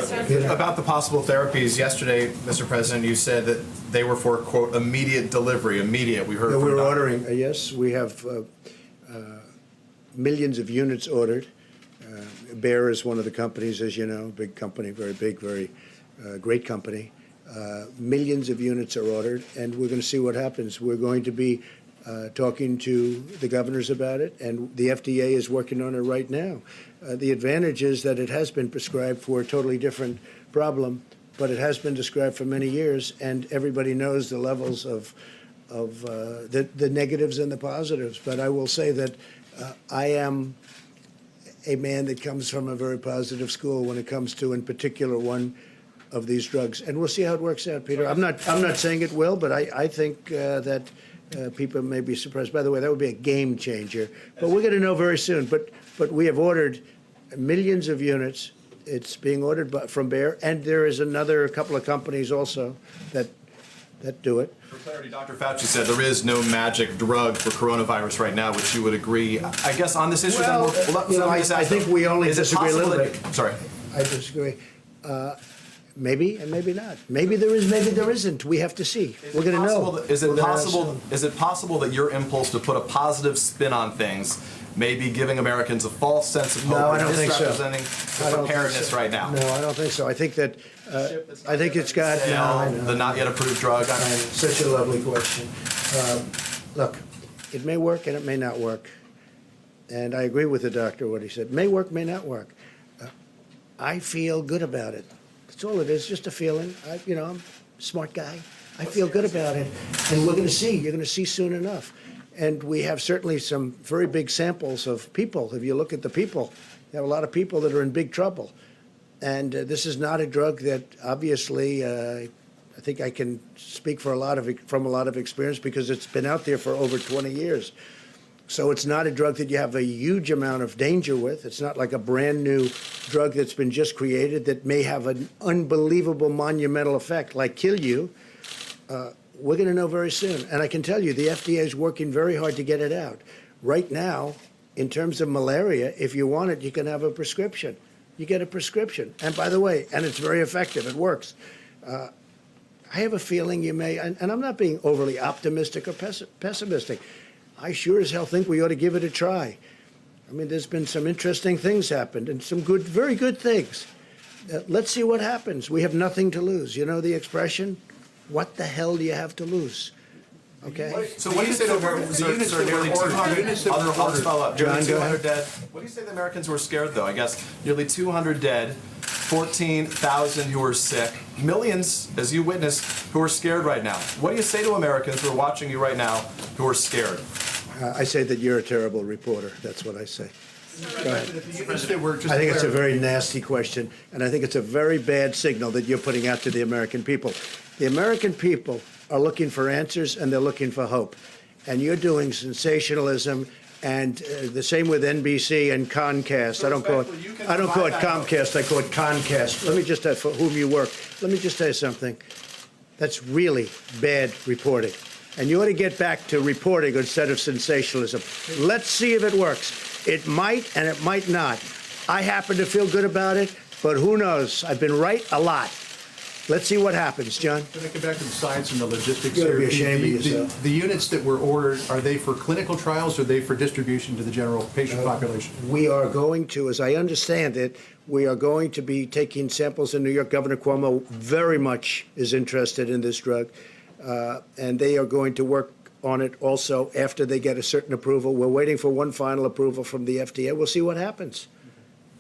President. About the possible therapies, yesterday, Mr. President, you said that they were for, quote, immediate delivery, immediate. We heard from we're ordering, yes, we have millions of units ordered. Bayer is one of the companies, as you know, big company, very big, very great company. Millions of units are ordered, and we're going to see what happens. We're going to be talking to the governors about it, and the FDA is working on it right now. The advantage is that it has been prescribed for a totally different problem, but it has been prescribed for many years, and everybody knows the levels of the negatives and the positives. But I will say that I am a man that comes from a very positive school when it comes to, in particular, one of these drugs. And we'll see how it works out, Peter. I'm not saying it will, but I think that people may be surprised. By the way, that would be a game changer. But we're going to know very soon. But we have ordered millions of units. It's being ordered from Bayer, and there is another couple of companies also that do it. For clarity, Dr. Fauci said there is no magic drug for coronavirus right now, which you would agree. I guess on this issue, I think we only disagree a little bit. Sorry. I disagree. Maybe and maybe not. Maybe there is, maybe there isn't. We have to see. We're going to know. Is it possible that your impulse to put a positive spin on things may be giving Americans a false sense of hope? No, I don't think so. Misrepresenting the preparedness right now. No, I don't think so. I think that I think it's got the not yet approved drug. Such a lovely question. Look, it may work and it may not work. And I agree with the doctor what he said. May work, may not work. I feel good about it. That's all it is, just a feeling. I'm a smart guy. I feel good about it. And we're going to see. You're going to see soon enough. And we have certainly some very big samples of people. If you look at the people, you have a lot of people that are in big trouble. And this is not a drug that obviously, I think I can speak from a lot of experience because it's been out there for over 20 years. So it's not a drug that you have a huge amount of danger with. It's not like a brand new drug that's been just created that may have an unbelievable monumental effect, like kill you. We're going to know very soon. And I can tell you, the FDA is working very hard to get it out. Right now, in terms of malaria, if you want it, you can have a prescription. You get a prescription. And by the way, and it's very effective. It works. I have a feeling you may, and I'm not being overly optimistic or pessimistic. I sure as hell think we ought to give it a try. I mean, there's been some interesting things happened and some good, very good things. Let's see what happens. We have nothing to lose. You know the expression? What the hell do you have to lose? Okay? So what do you say to Americans? Nearly 200. I'll just follow up. Nearly 200 dead. What do you say to the Americans who are scared, though? I guess nearly 200 dead, 14,000 who are sick, millions, as you witnessed, who are scared right now. What do you say to Americans who are watching you right now who are scared? I say that you're a terrible reporter. That's what I say. Go ahead. I think it's a very nasty question, and I think it's a very bad signal that you're putting out to the American people. The American people are looking for answers, and they're looking for hope. And you're doing sensationalism, and the same with NBC and Comcast. I don't call it Comcast. I call it Concast. Let me just tell you for whom you work. Let me just tell you something. That's really bad reporting. And you ought to get back to reporting instead of sensationalism. Let's see if it works. It might and it might not. I happen to feel good about it, but who knows? I've been right a lot. Let's see what happens, John. Can I get back to the science and the logistics? You're going to be ashamed of yourself. The units that were ordered, are they for clinical trials or are they for distribution to the general patient population? We are going to, as I understand it, We are going to be taking samples in New York. Governor Cuomo very much is interested in this drug, and they are going to work on it also after they get a certain approval. We're waiting for one final approval from the FDA. We'll see what happens.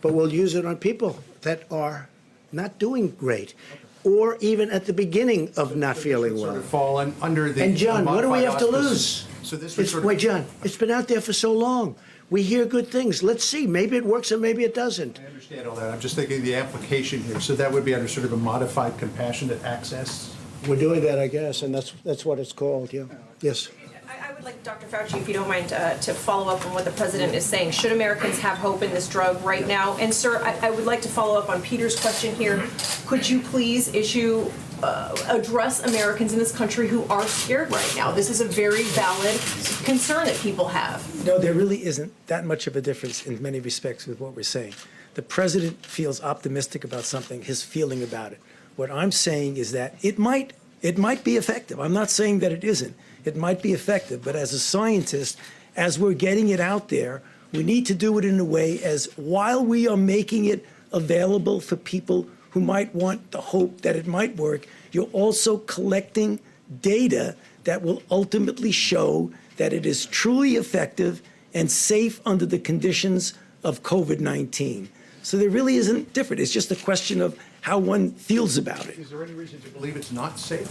But we'll use it on people that are not doing great, or even at the beginning of not feeling Sort well. of fall under the. And John, what do we have to modified lose? auspices. So this was sort of. Wait, John, it's been out there for so long. We hear good things. Let's see. Maybe it works and maybe it doesn't. I understand all that. I'm just thinking of the application here. So that would be under sort of a modified compassionate access? We're doing that, I guess, and that's what it's called, yeah. Yes. I would like Dr. Fauci, if you don't mind, to follow up on what the president is saying. Should Americans have hope in this drug right now? And sir, I would like to follow up on Peter's question here. Could you please address Americans in this country who are scared right now? This is a very valid concern that people have. No, there really isn't that much of a difference in many respects with what we're saying. The president feels optimistic about something, his feeling about it. What I'm saying is that it might be effective. I'm not saying that it isn't. It might be effective, but as a scientist, as we're getting it out there, we need to do it in a way as while we are making it available for people who might want the hope that it might work, you're also collecting data that will ultimately show that it is truly effective and safe under the conditions of COVID-19. So there really isn't different. It's just a question of how one feels about it. Is there any reason to believe it's not safe?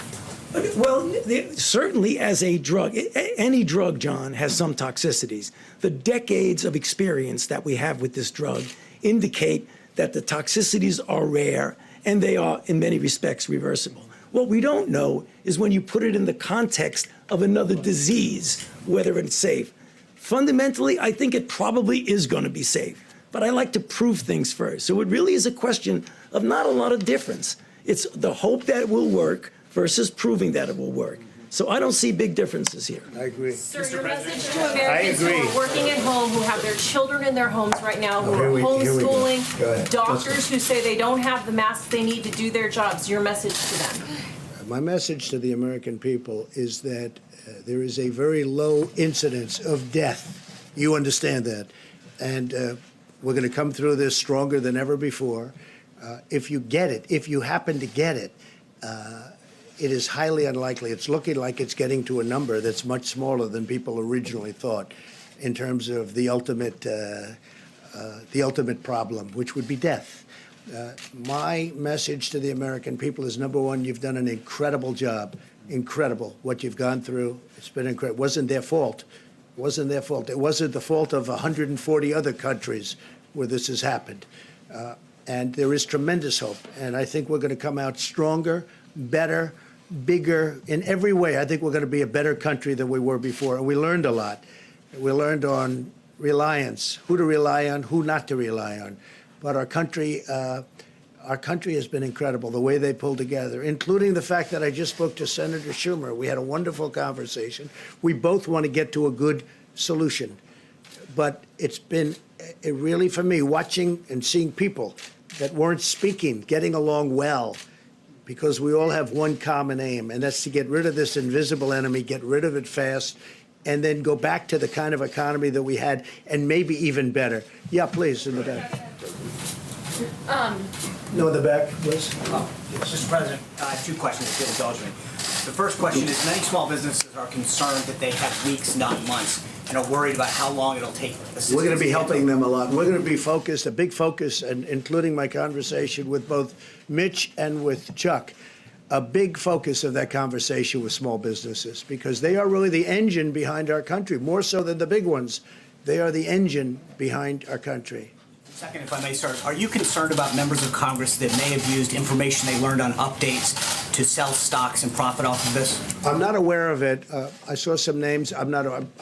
Well, certainly as a drug, any drug, John, has some toxicities. The decades of experience that we have with this drug indicate that the toxicities are rare and they are, in many respects, reversible. What we don't know is when you put it in the context of another disease, whether it's safe. Fundamentally, I think it probably is going to be safe. But I like to prove things first. So it really is a question of not a lot of difference. It's the hope that it will work versus proving that it will work. So I don't see big differences here. I agree. Sir, your message to Americans who are working at home, who have their children in their homes right now, who are homeschooling, doctors who say they don't have the masks they need to do their jobs, your message to them. My message to the American people is that there is a very low incidence of death. You understand that. And we're going to come through this stronger than ever before. If you get it, if you happen to get it, it is highly unlikely. It's looking like it's getting to a number that's much smaller than people originally thought in terms of the ultimate problem, which would be death. My message to the American people is, number one, you've done an incredible job. Incredible what you've gone through. It's been incredible. It wasn't their fault. It wasn't their fault. It wasn't the fault of 140 other countries where this has happened. And there is tremendous hope. And I think we're going to come out stronger, better, bigger in every way. I think we're going to be a better country than we were before. And we learned a lot. We learned on reliance, who to rely on, who not to rely on. But our country has been incredible, the way they pulled together, including the fact that I just spoke to Senator Schumer. We had a wonderful conversation. We both want to get to a good solution. But it's been really, for me, watching and seeing people that weren't speaking, getting along well, because we all have one common aim, and that's to get rid of this invisible enemy, get rid of it fast, and then go back to the kind of economy that we had, and maybe even better. Yeah, please, in the back. No, in the back, please. Mr. President, I have two questions, if you'll indulge me. The first question is, many small businesses are concerned that they have weeks, not months, and are worried about how long it'll take. We're going to be helping them a lot. We're going to be focused, a big focus, and including my conversation with both Mitch and with Chuck, a big focus of that conversation with small businesses, because they are really the engine behind our country, more so than the big ones. They are the engine behind our country. Second, if I may, sir, are you concerned about members of Congress that may have used information they learned on updates to sell stocks and profit off of this? I'm not aware of it. I saw some names. I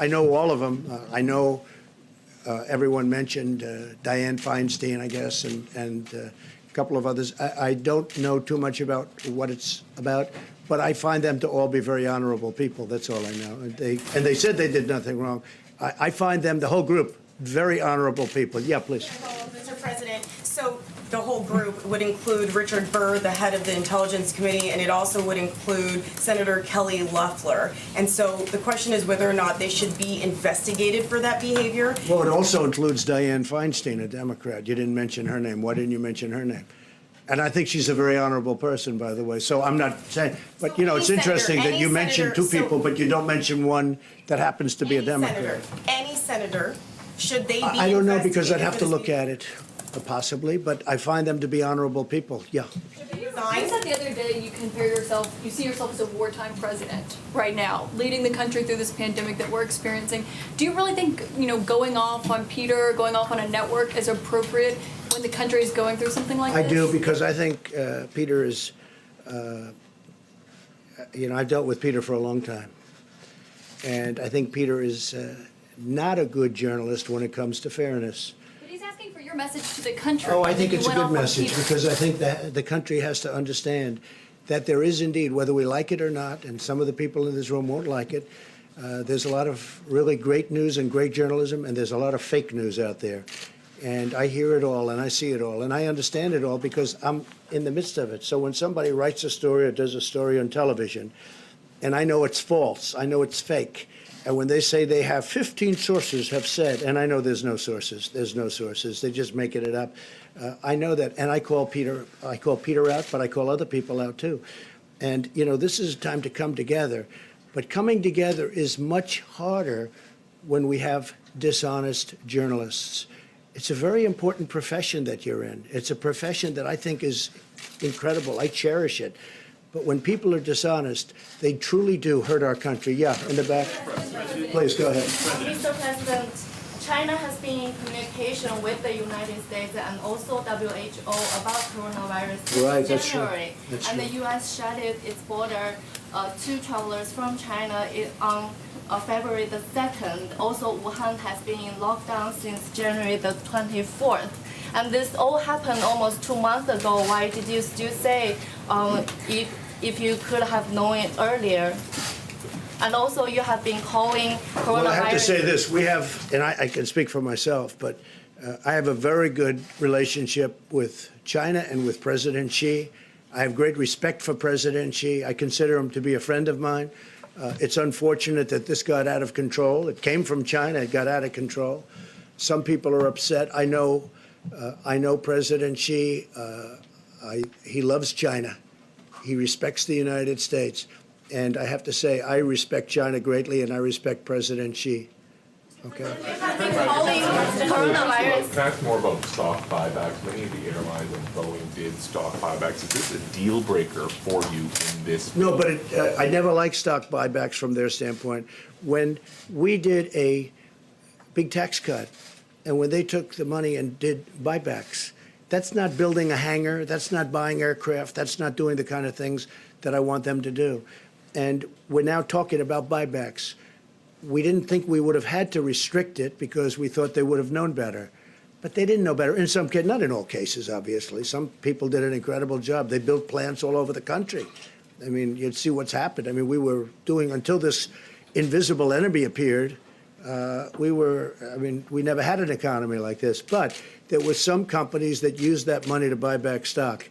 know all of them. I know everyone mentioned Dianne Feinstein, I guess, and a couple of others. I don't know too much about what it's about, but I find them to all be very honorable people. That's all I know. And they said they did nothing wrong. I find them, the whole group, very honorable people. Yeah, please. Mr. President, so the whole group, would include Richard Burr, the head of the Intelligence Committee, and it also would include Senator Kelly Loeffler. And so the question is whether or not they should be investigated for that behavior. Well, it also includes Dianne Feinstein, a Democrat. You didn't mention her name. Why didn't you mention her name? And I think she's a very honorable person, by the way. So I'm not saying, but it's interesting that you mentioned two people, but you don't mention one that happens to be a Democrat. Any senator, should they be I don't know, because I'd investigated have for to this look at it, possibly, but I find them to be honorable people, yeah. You said the other day you see yourself as a wartime president right now, leading the country through this pandemic that we're experiencing. Do you really think, going off on Peter, going off on a network is appropriate when the country is going through something like this? I do, because I think Peter is, I've dealt with Peter for a long time. And I think Peter is not a good journalist when it comes to fairness. But he's asking for your message to the country. Oh, I think it's a You went good off on message, Peter. because I think that the country has to understand that there is indeed, whether we like it or not, and some of the people in this room won't like it, there's a lot of really great news and great journalism, and there's a lot of fake news out there. And I hear it all, and I see it all, and I understand it all because I'm in the midst of it. So when somebody writes a story or does a story on television, and I know it's false, I know it's fake, and when they say they have 15 sources have said, and I know there's no sources, they're just making it up. I know that, and I call Peter out, but I call other people out too. And, this is a time to come together, but coming together is much harder when we have dishonest journalists. It's a very important profession that you're in. It's a profession that I think is incredible. I cherish it. But when people are dishonest, they truly do hurt our country. Yeah, in the back. Please, go ahead. Mr. President, China has been in communication with the United States and also WHO about coronavirus Right, since that's true. January. That's and true. the U.S. shut its border to travelers from China on February the 2nd. Also, Wuhan has been in lockdown since January the 24th. And this all happened almost 2 months ago. Why did you still say if you could have known it earlier? And also, you have been calling coronavirus. Well, I have to say this. We have, and I can speak for myself, but I have a very good relationship with China and with President Xi. I have great respect for President Xi. I consider him to be a friend of mine. It's unfortunate that this got out of control. It came from China. It got out of control. Some people are upset. I know President Xi. He loves China. He respects the United States. And I have to say, I respect China greatly, and I respect President Xi. Okay. Coronavirus. Can I ask more about stock buybacks? Many of the airlines and Boeing did stock buybacks. Is this a deal breaker for you in this? No, but I never liked stock buybacks from their standpoint. When we did a big tax cut, and when they took the money and did buybacks, that's not building a hangar, that's not buying aircraft, that's not doing the kind of things that I want them to do. And we're now talking about buybacks. We didn't think we would have had to restrict it because we thought they would have known better. But they didn't know better. In some cases, not in all cases, obviously. Some people did an incredible job. They built plants all over the country. I mean, you'd see what's happened. I mean, we were doing, until this invisible enemy appeared, we never had an economy like this. But there were some companies that used that money to buy back stock,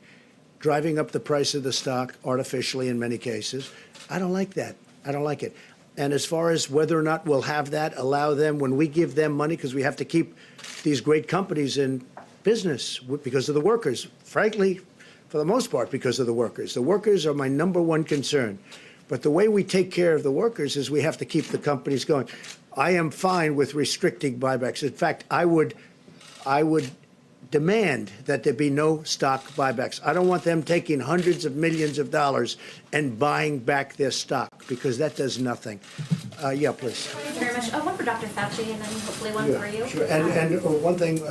driving up the price of the stock artificially in many cases. I don't like that. I don't like it. And as far as whether or not we'll have that, allow them, when we give them money, because we have to keep these great companies in business because of the workers, frankly, for the most part, because of the workers. The workers are my number one concern. But the way we take care of the workers is we have to keep the companies going. I am fine with restricting buybacks. In fact, I would demand that there be no stock buybacks. I don't want them taking hundreds of millions of dollars and buying back their stock, because that does nothing. Yeah, please. Thank you very much. One for Dr. Fauci, and then hopefully one for you. Sure. And one thing,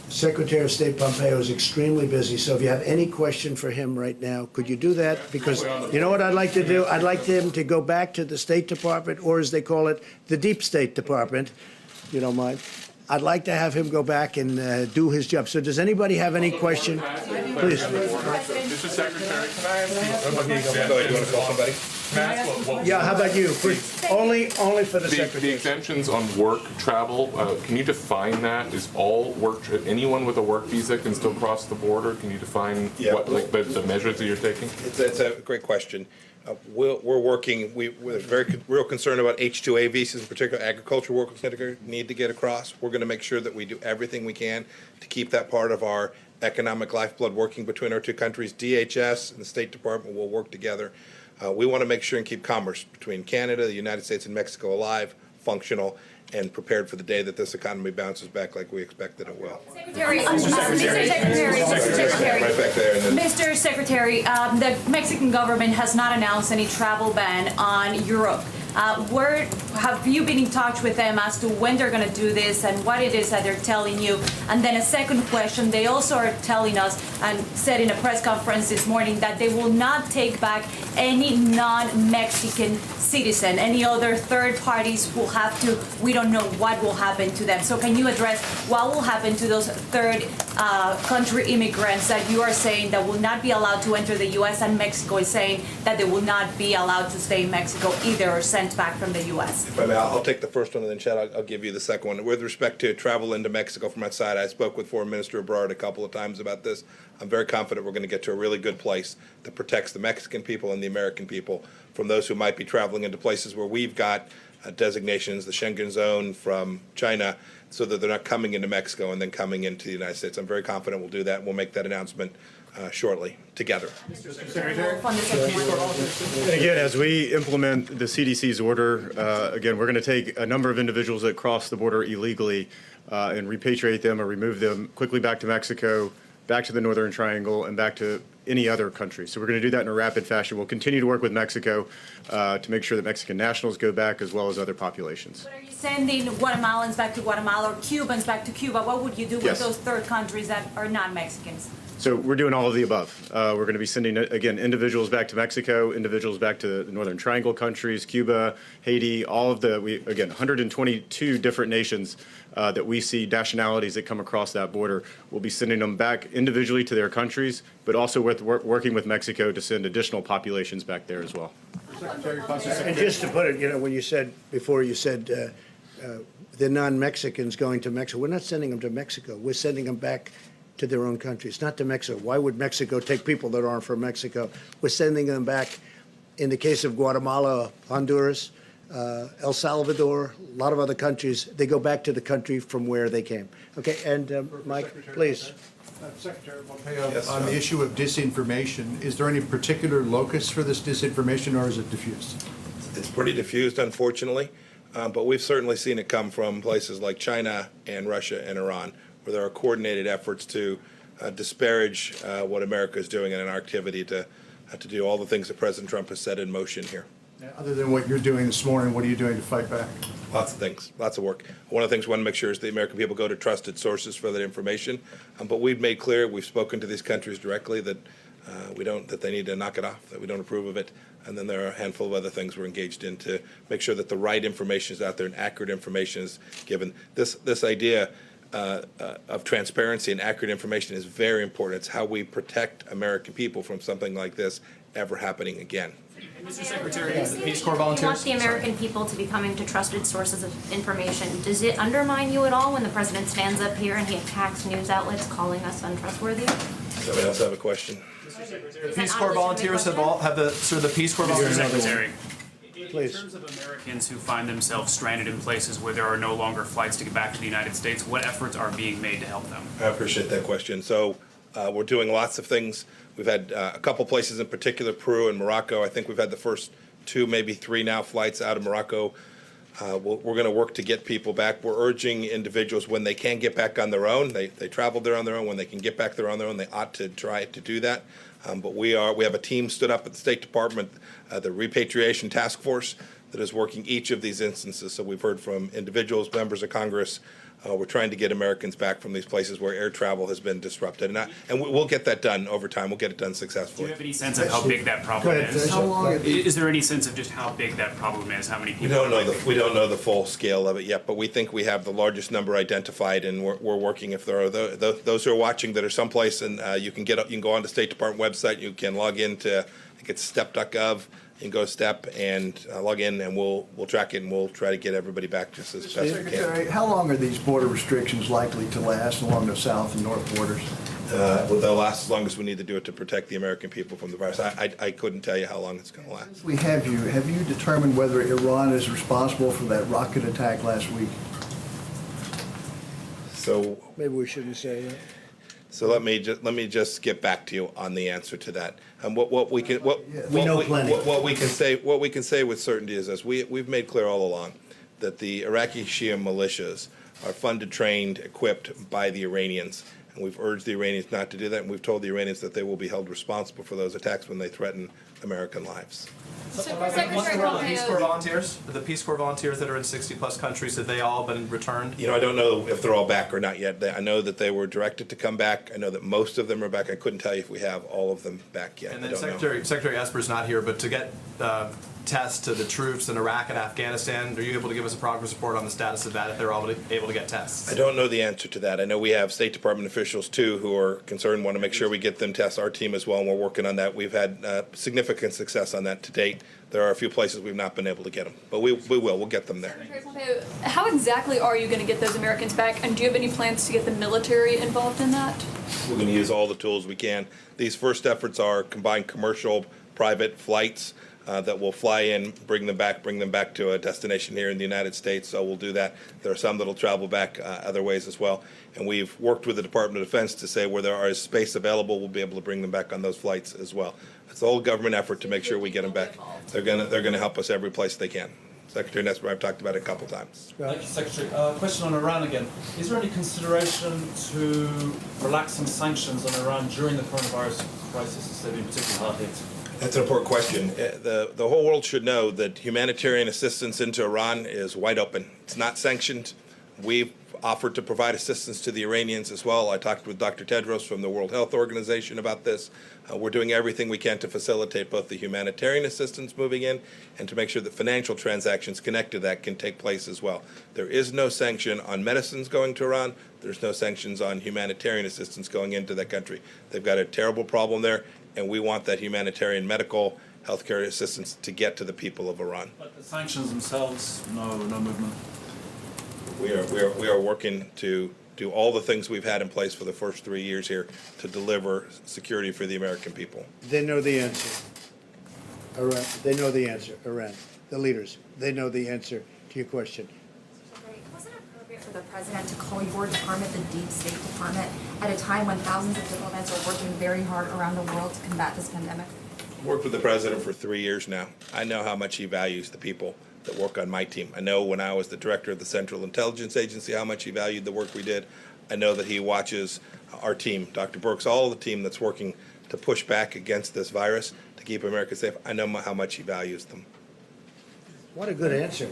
Secretary of State Pompeo is extremely busy, so if you have any question for him right now, could you do that? Because you know what I'd like to do? I'd like him to go back to the State Department, or as they call it, the Deep State Department, if you don't mind. I'd like to have him go back and do his job. So does anybody have any question? Please. Mr. Secretary, can I ask you? Go ahead, you want to call somebody? Yeah, how about you? Only for the secretary. The exemptions on work travel, can you define that? Is all work, anyone with a work visa can still cross the border? Can you define what, like, the measures that you're taking? It's a great question. We're working, we're very real concerned about H-2A visas, in particular agricultural workers that need to get across. We're going to make sure that we do everything we can to keep that part of our economic lifeblood working between our two countries. DHS and the State Department will work together. We want to make sure and keep commerce between Canada, the United States, and Mexico alive, functional, and prepared for the day that this economy bounces back like we expect that it will. Mr. Secretary, the Mexican government has not announced any travel ban on Europe. Where have you been in touch with them as to when they're going to do this and what it is that they're telling you? And then a second question, they also are telling us and said in a press conference this morning that they will not take back any non-Mexican citizen. Any other third parties will have to, we don't know what will happen to them. So can you address what will happen to those third country immigrants that you are saying that will not be allowed to enter the U.S. and Mexico is saying that they will not be allowed to stay in Mexico either or sent back from the U.S.? If I may, I'll take the first one and then Chad, I'll give you the second one. With respect to travel into Mexico from outside, I spoke with Foreign Minister Ebrard a couple of times about this. I'm very confident we're going to get to a really good place that protects the Mexican people and the American people from those who might be traveling into places where we've got designations, the Schengen zone from China, so that they're not coming into Mexico and then coming into the United States. I'm very confident we'll do that, and we'll make that announcement shortly together. And again, as we implement the CDC's order, again, we're going to take a number of individuals that cross the border illegally and repatriate them or remove them quickly back to Mexico, back to the Northern Triangle, and back to any other country. So we're going to do that in a rapid fashion. We'll continue to work with Mexico to make sure that Mexican nationals go back as well as other populations. But are you sending Guatemalans back to Guatemala or Cubans back to Cuba? What would you do with those third countries that are not Mexicans? So we're doing all of the above. We're going to be sending, again, individuals back to Mexico, individuals back to the Northern Triangle countries, Cuba, Haiti, all of the, again, 122 different nations that we see nationalities that come across that border. We'll be sending them back individually to their countries, but also working with Mexico to send additional populations back there as well. And just to put it, when you said, before you said the non-Mexicans going to Mexico, we're not sending them to Mexico. We're sending them back to their own countries, not to Mexico. Why would Mexico take people that aren't from Mexico? We're sending them back, in the case of Guatemala, Honduras, El Salvador, a lot of other countries, they go back to the country from where they came. Okay, and Mike, please. Secretary Pompeo, on the issue of disinformation, is there any particular locus for this disinformation, or is it diffused? It's pretty diffused, unfortunately, but we've certainly seen it come from places like China and Russia and Iran, where there are coordinated efforts to disparage what America is doing in our activity to do all the things that President Trump has set in motion here. Other than what you're doing this morning, what are you doing to fight back? Lots of things, lots of work. One of the things we want to make sure is the American people go to trusted sources for that information. But we've made clear, we've spoken to these countries directly that that they need to knock it off, that we don't approve of it. And then there are a handful of other things we're engaged in to make sure that the right information is out there and accurate information is given. This idea of transparency and accurate information is very important. It's how we protect American people from something like this ever happening again. Mr. Secretary, the Peace Corps volunteers. You want the American people to be coming to trusted sources of information. Does it undermine you at all when the president stands up here and he attacks news outlets calling us untrustworthy? Somebody else have a question? The Peace Corps volunteers the Peace Corps volunteers. Secretary. Please. In terms of Americans who find themselves stranded in places where there are no longer flights to get back to the United States, what efforts are being made to help them? I appreciate that question. So we're doing lots of things. We've had a couple places in particular, Peru and Morocco. I think we've had the first 2, maybe 3 now flights out of Morocco. We're going to work to get people back. We're urging individuals when they can get back on their own. They traveled there on their own. When they can get back there on their own, they ought to try to do that. But we have a team stood up at the State Department, the Repatriation Task Force, that is working each of these instances. So we've heard from individuals, members of Congress, We're trying to get Americans back from these places where air travel has been disrupted. And we'll get that done over time. We'll get it done Do successfully. you have any sense of how big that problem is? Is there any sense of just how big that problem is? How many people? We don't know the full scale of it yet, but we think we have the largest number identified, and we're working. If there are those who are watching that are someplace, and you can go on the State Department website, you can log into, I think it's step.gov. You can go STEP and log in, and we'll track it, and we'll try to get everybody back just as best we can. Secretary, how long are these border restrictions likely to last along the south and north borders? Well, they'll last as long as we need to do it to protect the American people from the virus. I couldn't tell you how long it's going to last. Have you determined whether Iran is responsible for that rocket attack last week? So maybe we shouldn't say that. So let me just get back to you on the answer to that. And what we can say with certainty is this: we've made clear all along that the Iraqi Shia militias are funded, trained, equipped by the Iranians, and we've urged the Iranians not to do that, and we've told the Iranians that they will be held responsible for those attacks when they threaten American lives. The Peace Corps volunteers, the Peace Corps volunteers that are in 60-plus countries, have they all been returned? I don't know if they're all back or not yet. I know that they were directed to come back. I know that most of them are back. I couldn't tell you if we have all of them back yet. And then Secretary Esper's not here, but to get tests to the troops in Iraq and Afghanistan, are you able to give us a progress report on the status of that, if they're all able to get tests? I don't know the answer to that. I know we have State Department officials, too, who are concerned, want to make sure we get them tests, our team as well, and we're working on that. We've had significant success on that to date. There are a few places we've not been able to get them, but we will. We'll get them there. Secretary Pompeo, how exactly are you going to get those Americans back, and do you have any plans to get the military involved in that? We're going to use all the tools we can. These first efforts are combined commercial, private flights that will fly in, bring them back to a destination here in the United States. So we'll do that. There are some that will travel back other ways as well. And we've worked with the Department of Defense to say where there is space available, we'll be able to bring them back on those flights as well. It's a whole government effort to make sure we get them back. They're going to help us every place they can. Secretary Nesper, I've talked about it a couple times. Thank you, Secretary. Question on Iran again. Is there any consideration to relax some sanctions on Iran during the coronavirus crisis instead of being particularly hard hit? That's an important question. The whole world should know that humanitarian assistance into Iran is wide open. It's not sanctioned. We've offered to provide assistance to the Iranians as well. I talked with Dr. Tedros from the World Health Organization about this. We're doing everything we can to facilitate both the humanitarian assistance moving in and to make sure that financial transactions connected to that can take place as well. There is no sanction on medicines going to Iran. There's no sanctions on humanitarian assistance going into that country. They've got a terrible problem there, and we want that humanitarian medical healthcare assistance to get to the people of Iran. But the sanctions themselves, no movement. We are working to do all the things we've had in place for the first 3 years here to deliver security for the American people. They know the answer. Iran, they know the answer. Iran, the leaders, they know the answer to your question. Was it appropriate for the president to call your department the Deep State Department at a time when thousands of diplomats are working very hard around the world to combat this pandemic? I've worked with the president for 3 years now. I know how much he values the people that work on my team. I know when I was the director of the Central Intelligence Agency how much he valued the work we did. I know that he watches our team, Dr. Birx, all the team that's working to push back against this virus, to keep America safe. I know how much he values them. What a good answer.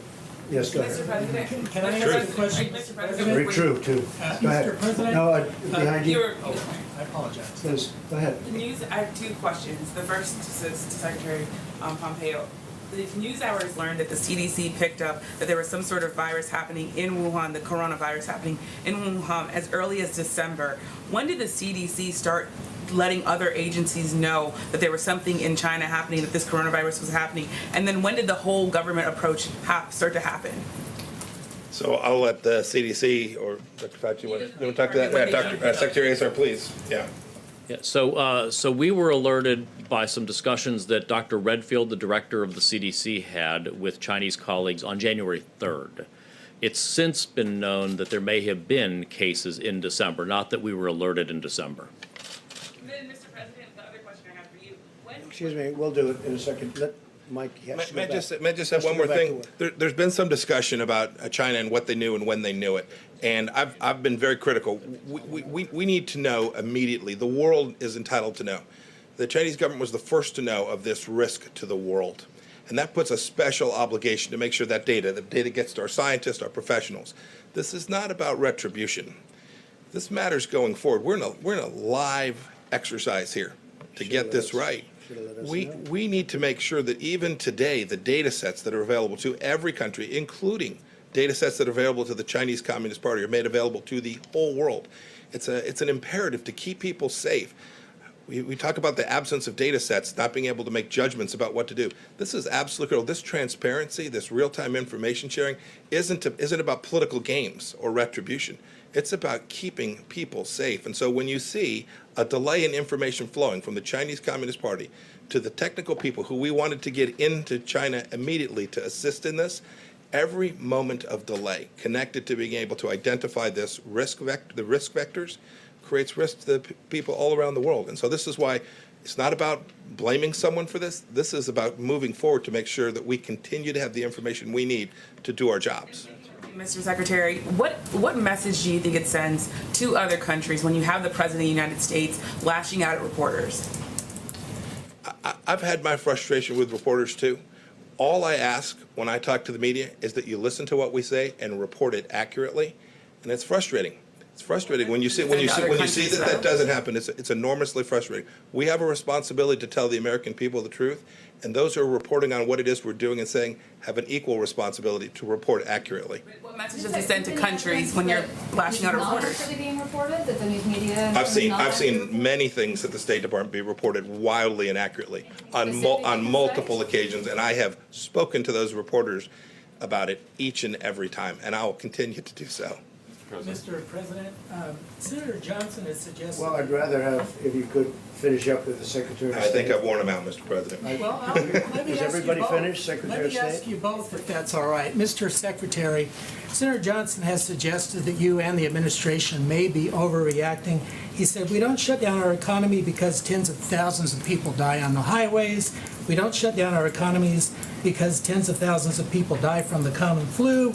Yes, go ahead. Mr. President, can I ask a question? Mr. President, Very true, too. Go ahead. Mr. President, No, behind you. I apologize. Please, go ahead. The news, I have two questions. The first is to Secretary Pompeo. The news hours learned that the CDC picked up that there was some sort of virus happening in Wuhan, the coronavirus happening in Wuhan as early as December. When did the CDC start letting other agencies know that there was something in China happening, that this coronavirus was happening? And then when did the whole government approach start to happen? So I'll let the CDC or Dr. Fauci, you want to talk to that? Dr. Secretary Azar, please. Yeah. Yeah, so we were alerted by some discussions that Dr. Redfield, the director of the CDC, had with Chinese colleagues on January 3rd. It's since been known that there may have been cases in December, not that we were alerted in December. Then, Mr. President, the other question I have for you. Excuse me, we'll do it in a second. Let Mike. May I just have one more thing? There's been some discussion about China and what they knew and when they knew it. And I've been very critical. We need to know immediately. The world is entitled to know. The Chinese government was the first to know of this risk to the world. And that puts a special obligation to make sure that the data gets to our scientists, our professionals. This is not about retribution. This matters going forward. We're in a live exercise here to get this right. We need to make sure that even today, the data sets that are available to every country, including data sets that are available to the Chinese Communist Party, are made available to the whole world. It's an imperative to keep people safe. We talk about the absence of data sets, not being able to make judgments about what to do. This is absolutely critical. This transparency, this real-time information sharing isn't about political games or retribution. It's about keeping people safe. And so when you see a delay in information flowing from the Chinese Communist Party to the technical people who we wanted to get into China immediately to assist in this, every moment of delay connected to being able to identify this the risk vectors, creates risk to the people all around the world. And so this is why it's not about blaming someone for this. This is about moving forward to make sure that we continue to have the information we need to do our jobs. Mr. Secretary, what message do you think it sends to other countries when you have the President of the United States lashing out at reporters? I've had my frustration with reporters too. All I ask when I talk to the media is that you listen to what we say and report it accurately, and it's frustrating. It's frustrating when you see that doesn't happen. It's enormously frustrating. We have a responsibility to tell the American people the truth, and those who are reporting on what it is we're doing and saying have an equal responsibility to report accurately. What message does it send to countries when you're lashing out at reporters? Being reported, that the news media I've seen many things at the State Department be reported wildly and accurately on multiple occasions, and I have spoken to those reporters about it each and every time, and I will continue to do so. Mr. President, Senator Johnson has suggested... Well, I'd rather have, if you could finish up with the Secretary of State. I think I've worn him out, Mr. President. Well, let me Is ask everybody you both. finished, Secretary of State? Let me ask you both if that's all right. Mr. Secretary, Senator Johnson has suggested that you and the administration may be overreacting. He said, we don't shut down our economy because tens of thousands of people die on the highways. We don't shut down our economies because tens of thousands of people die from the common flu.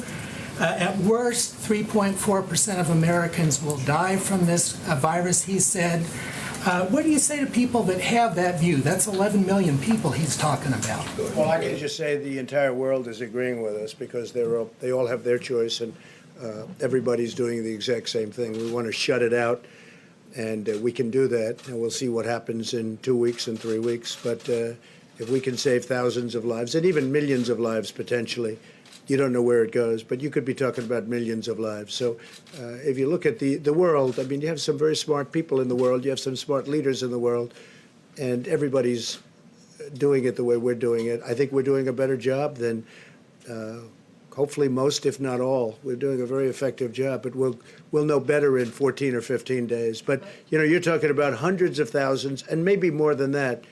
At worst, 3.4% of Americans will die from this virus, he said. What do you say to people that have that view? That's 11 million people he's talking about. Well, I can just say the entire world is agreeing with us because they all have their choice, and everybody's doing the exact same thing. We want to shut it out, and we can do that, and we'll see what happens in 2 weeks and 3 weeks. But if we can save thousands of lives, and even millions of lives potentially, you don't know where it goes, but you could be talking about millions of lives. So if you look at the world, I mean, you have some very smart people in the world, you have some smart leaders in the world, and everybody's doing it the way we're doing it. I think we're doing a better job than hopefully most, if not all. We're doing a very effective job, but we'll know better in 14 or 15 days. But, you know, you're talking about hundreds of thousands, and maybe more than that,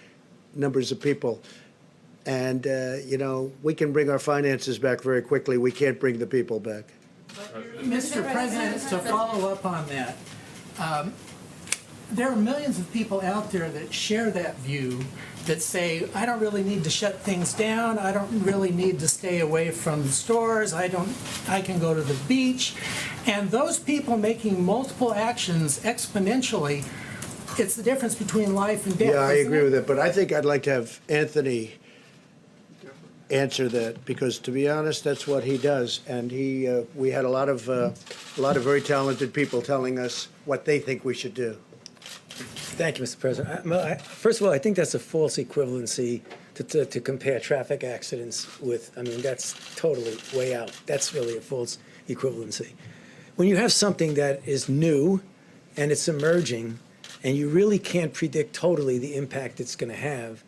numbers of people. And, you know, we can bring our finances back very quickly. We can't bring the people back. Mr. President, to follow up on that, there are millions of people out there that share that view, that say, I don't really need to shut things down. I don't really need to stay away from stores. I can go to the beach. And those people making multiple actions exponentially, it's the difference between life and death. Yeah, I agree with that. But I think I'd like to have Anthony answer that, because to be honest, that's what he does. And we had a lot of very talented people telling us what they think we should do. Thank you, Mr. President. First of all, I think that's a false equivalency to compare traffic accidents with. I mean, that's totally way out. That's really a false equivalency. When you have something that is new and it's emerging, and you really can't predict totally the impact it's going to have,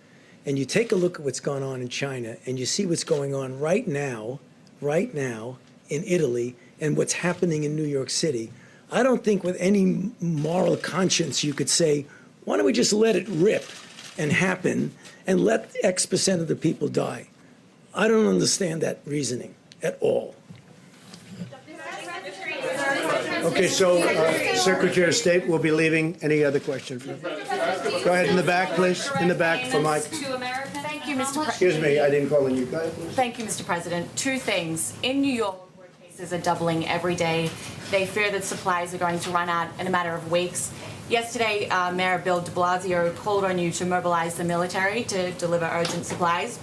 and you take a look at what's going on in China, and you see what's going on right now in Italy, and what's happening in New York City, I don't think with any moral conscience you could say, why don't we just let it rip and happen and let X% of the people die? I don't understand that reasoning at all. Okay, so Secretary of State will be leaving. Any other questions? Go ahead in the back, please. In the back for Mike. Thank you, Mr. President. Excuse me, I didn't call on you. Go ahead, please. Thank you, Mr. President. Two things. In New York, where cases are doubling every day, they fear that supplies are going to run out in a matter of weeks. Yesterday, Mayor Bill de Blasio called on you to mobilize the military to deliver urgent supplies.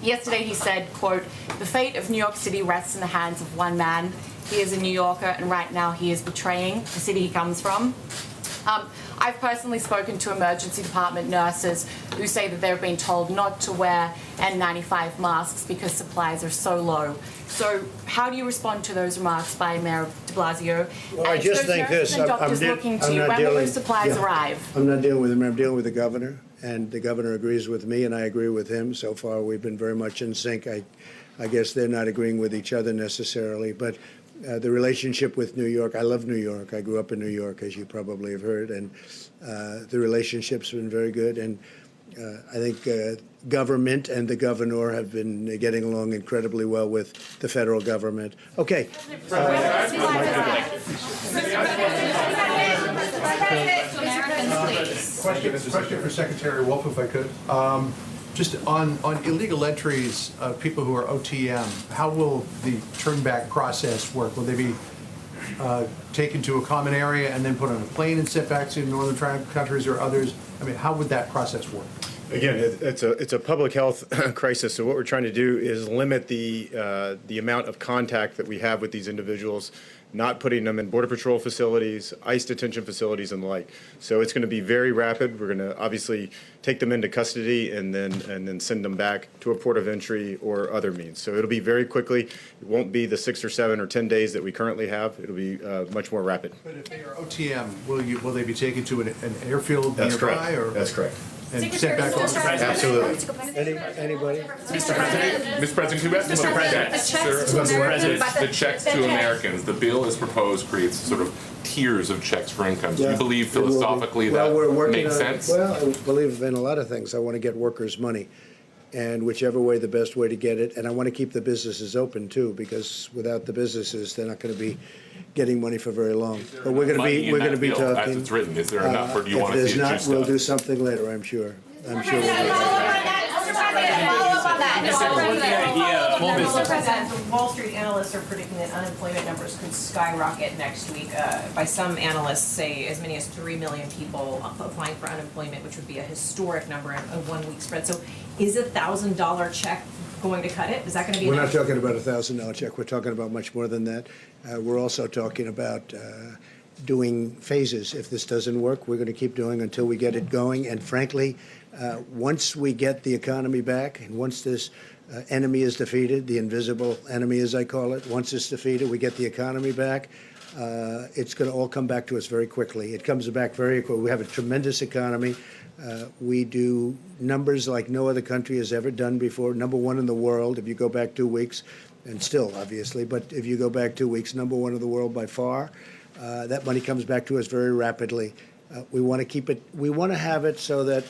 Yesterday he said, quote, "The fate of New York City rests in the hands of one man. He is a New Yorker, and right now he is betraying the city he comes from." I've personally spoken to emergency department nurses who say that they've been told not to wear N95 masks because supplies are so low. So how do you respond to those remarks by Mayor de Blasio? Well, I just think this. And doctors looking to when will those supplies arrive? I'm not dealing with him. I'm dealing with the governor, and the governor agrees with me, and I agree with him. So far, we've been very much in sync. I guess they're not agreeing with each other necessarily, but the relationship with New York, I love New York. I grew up in New York, as you probably have heard, and the relationship's been very good. And I think government and the governor have been getting along incredibly well with the federal government. Okay. Question for Secretary Wolf, if I could. Just on illegal entries of people who are OTM, how will the turnback process work? Will they be taken to a common area and then put on a plane and sent back to northern countries or others? I mean, how would that process work? Again, it's a public health crisis. So what we're trying to do is limit the amount of contact that we have with these individuals, not putting them in Border Patrol facilities, ICE detention facilities, and the like. So it's going to be very rapid. We're going to obviously take them into custody and then send them back to a port of entry or other means. So it'll be very quickly. It won't be the 6 or 7 or 10 days that we currently have. It'll be much more rapid. But if they are OTM, will they be taken to an airfield That's nearby? correct. Or? That's correct. And sent back over? Absolutely. Anybody? Mr. President, who has Mr. President, the checks to Americans, the bill as proposed creates sort of tiers of checks for incomes. Do you believe philosophically that makes sense? Well, I believe in a lot of things. I want to get workers' money, and whichever way, the best way to get it. And I want to keep the businesses open, too, because without the businesses, they're not going to be getting money for very long. But we're going to be talking. As it's written, is there enough, or do you want to see it If there's juiced not, we'll up? do something later, I'm sure. I'm sure we'll do Mr. President, the Wall Street analysts are predicting that unemployment numbers could skyrocket next week. By some analysts, say as many as 3 million people applying for unemployment, which would be a historic number in a one-week spread. So is a $1,000 check going to cut it? Is that going to be We're enough? not talking about a $1,000 check. We're talking about much more than that. We're also talking about doing phases. If this doesn't work, we're going to keep doing until we get it going. And frankly, once we get the economy back, and once this enemy is defeated, the invisible enemy, as I call it, once it's defeated, we get the economy back, it's going to all come back to us very quickly. It comes back very quickly. We have a tremendous economy. We do numbers like no other country has ever done before. #1 in the world, if you go back 2 weeks, and still, obviously, but if you go back 2 weeks, #1 in the world by far. That money comes back to us very rapidly. We want to keep it, we want to have it so that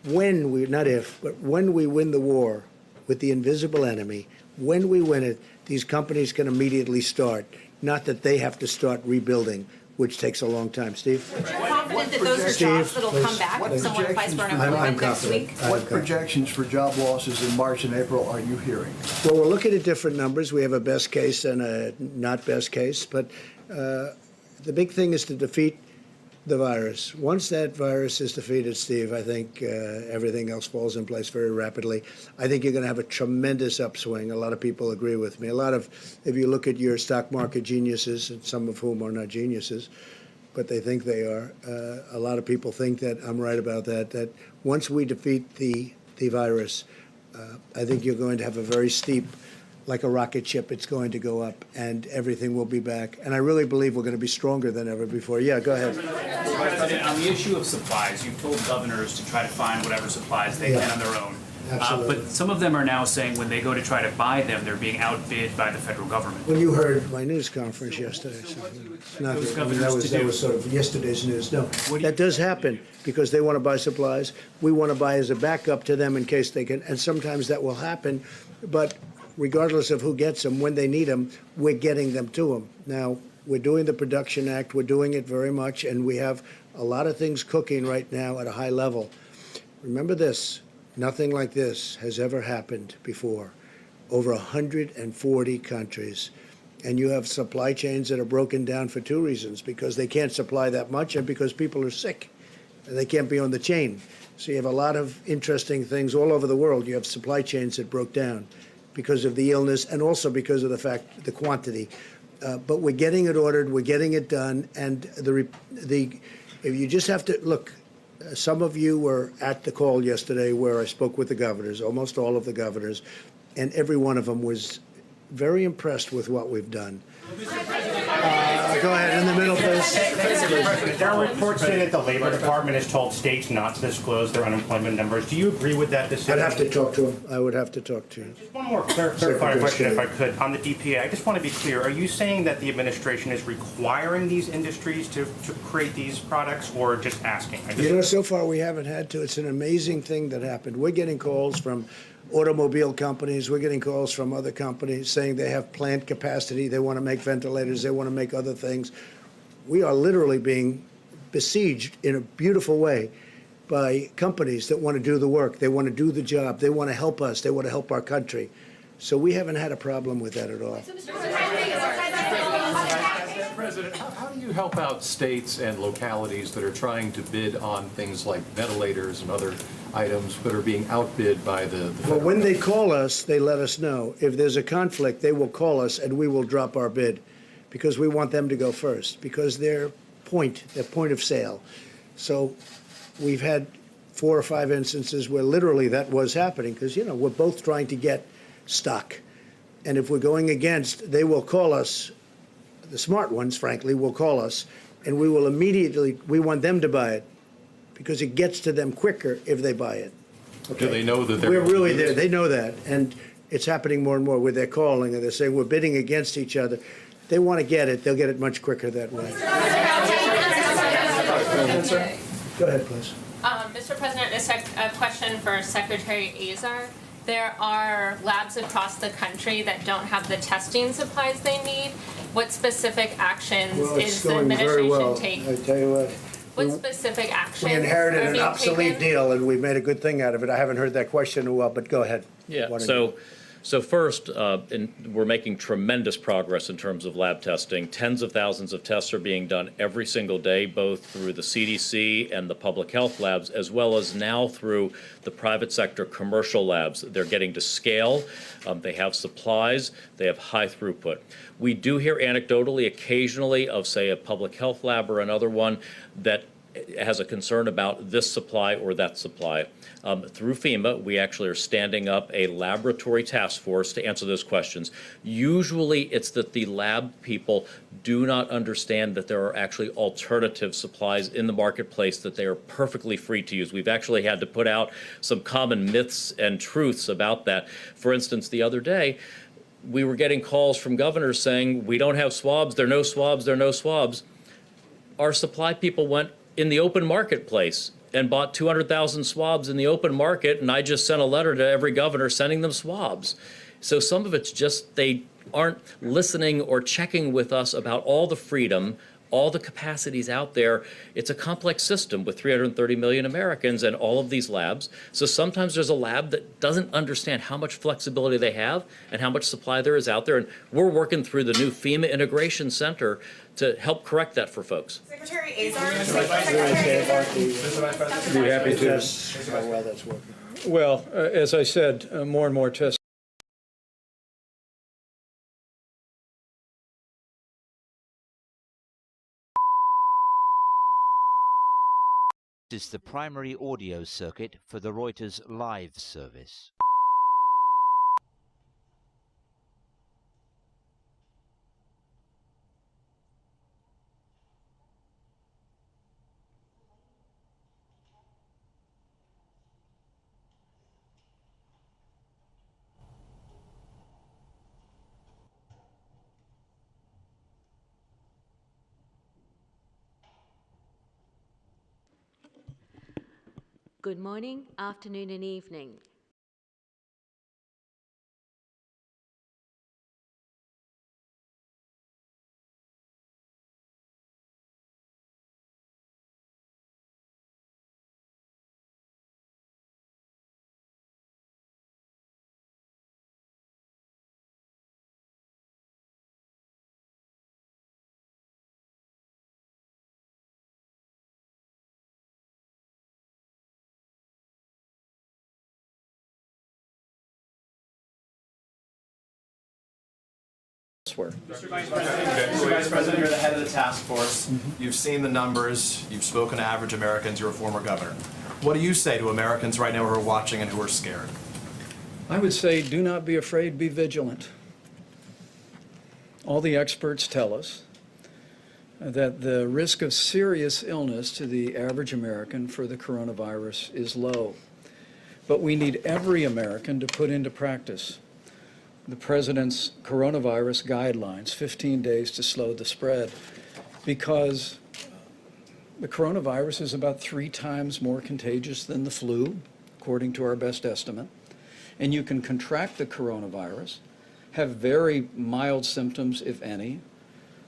when we, not if, but when we win the war with the invisible enemy, when we win it, these companies can immediately start, not that they have to start rebuilding, which takes a long time. Steve? You're confident that those are jobs that'll come back if someone applies for unemployment next week? What projections for job losses in March and April are you hearing? Well, we're looking at different numbers. We have a best case and a not best case, but the big thing is to defeat the virus. Once that virus is defeated, Steve, I think everything else falls in place very rapidly. I think you're going to have a tremendous upswing. A lot of people agree with me. If you look at your stock market geniuses, and some of whom are not geniuses, but they think they are, a lot of people think that I'm right about that once we defeat the virus, I think you're going to have a very steep, like a rocket ship, it's going to go up, and everything will be back. And I really believe we're going to be stronger than ever before. Yeah, go ahead. Mr. President, on the issue of supplies, you've told governors to try to find whatever supplies they can on their own. Absolutely. But some of them are now saying when they go to try to buy them, they're being outbid by the federal government. Well, you heard my news conference yesterday. So it's not, that was sort of yesterday's news. No, that does happen because they want to buy supplies. We want to buy as a backup to them in case they can, and sometimes that will happen. But regardless of who gets them, when they need them, we're getting them to them. Now, we're doing the Production Act. We're doing it very much, and we have a lot of things cooking right now at a high level. Remember this, nothing like this has ever happened before. Over 140 countries. And you have supply chains that are broken down for two reasons, because they can't supply that much and because people are sick and they can't be on the chain. So you have a lot of interesting things all over the world. You have supply chains that broke down because of the illness and also because of the quantity. But we're getting it ordered, we're getting it done, and if you just have to look. Some of you were at the call yesterday where I spoke with the governors, almost all of the governors, and every one of them was very impressed with what we've done. Go ahead, in the middle, please. There are reports saying that the Labor Department has told states not to disclose their unemployment numbers. Do you agree with that decision? I'd have to talk to him. I would have to talk to him. Just one more clarifying question, if I could. On the EPA, I just want to be clear. Are you saying that the administration is requiring these industries to create these products, or just asking? You know, so far we haven't had to. It's an amazing thing that happened. We're getting calls from automobile companies. We're getting calls from other companies saying they have plant capacity. They want to make ventilators. They want to make other things. We are literally being besieged in a beautiful way by companies that want to do the work. They want to do the job. They want to help us. They want to help our country. So we haven't had a problem with that at all. President, how do you help out states and localities that are trying to bid on things like ventilators and other items that are being outbid by the Well, when they call us, they let us know. If there's a conflict, they will call us and we will drop our bid because we want them to go first because their point of sale. So we've had 4 or 5 instances where literally that was happening because, you know, we're both trying to get stock. And if we're going against, they will call us. The smart ones, frankly, will call us, and we will immediately, we want them to buy it because it gets to them quicker if they buy it. Okay? Do they know that they're We're really there. They know that, and it's happening more and more where they're calling and they're saying we're bidding against each other. They want to get it. They'll get it much quicker that way. Go ahead, please. Mr. President, a question for Secretary Azar. There are labs across the country that don't have the testing supplies they need. What specific actions is the administration taking? I tell you what. What specific actions We inherited are an being obsolete taken? deal, and we made a good thing out of it. I haven't heard that question in a while, but go ahead. Yeah, Why don't so first, we're making tremendous progress in terms of lab testing. Tens of thousands of tests are being done every single day, both through the CDC and the public health labs, as well as now through the private sector commercial labs. They're getting to scale. They have supplies. They have high throughput. We do hear anecdotally occasionally of, say, a public health lab or another one that has a concern about this supply or that supply. Through FEMA, we actually are standing up a laboratory task force to answer those questions. Usually it's that the lab people do not understand that there are actually alternative supplies in the marketplace that they are perfectly free to use. We've actually had to put out some common myths and truths about that. For instance, the other day, we were getting calls from governors saying, we don't have swabs, there are no swabs, there are no swabs. Our supply people went in the open marketplace and bought 200,000 swabs in the open market, and I just sent a letter to every governor sending them swabs. So some of it's just they aren't listening or checking with us about all the freedom, all the capacities out there. It's a complex system with 330 million Americans and all of these labs. So sometimes there's a lab that doesn't understand how much flexibility they have and how much supply there is out there. And we're working through the new FEMA Integration Center to help correct that for folks. Secretary Azar. Be happy to. How well that's working. Well, as I said, more and more tests. This is the primary audio circuit for the Reuters live service. Good morning, afternoon and evening. elsewhere. Mr. Vice President, you're the head of the task force. You've seen the numbers. You've spoken to average Americans. You're a former governor. What do you say to Americans right now who are watching and who are scared? I would say do not be afraid, be vigilant. All the experts tell us that the risk of serious illness to the average American for the coronavirus is low. But we need every American to put into practice the President's coronavirus guidelines, 15 days to slow the spread, because the coronavirus is about 3 times more contagious than the flu, according to our best estimate. And you can contract the coronavirus, have very mild symptoms, if any,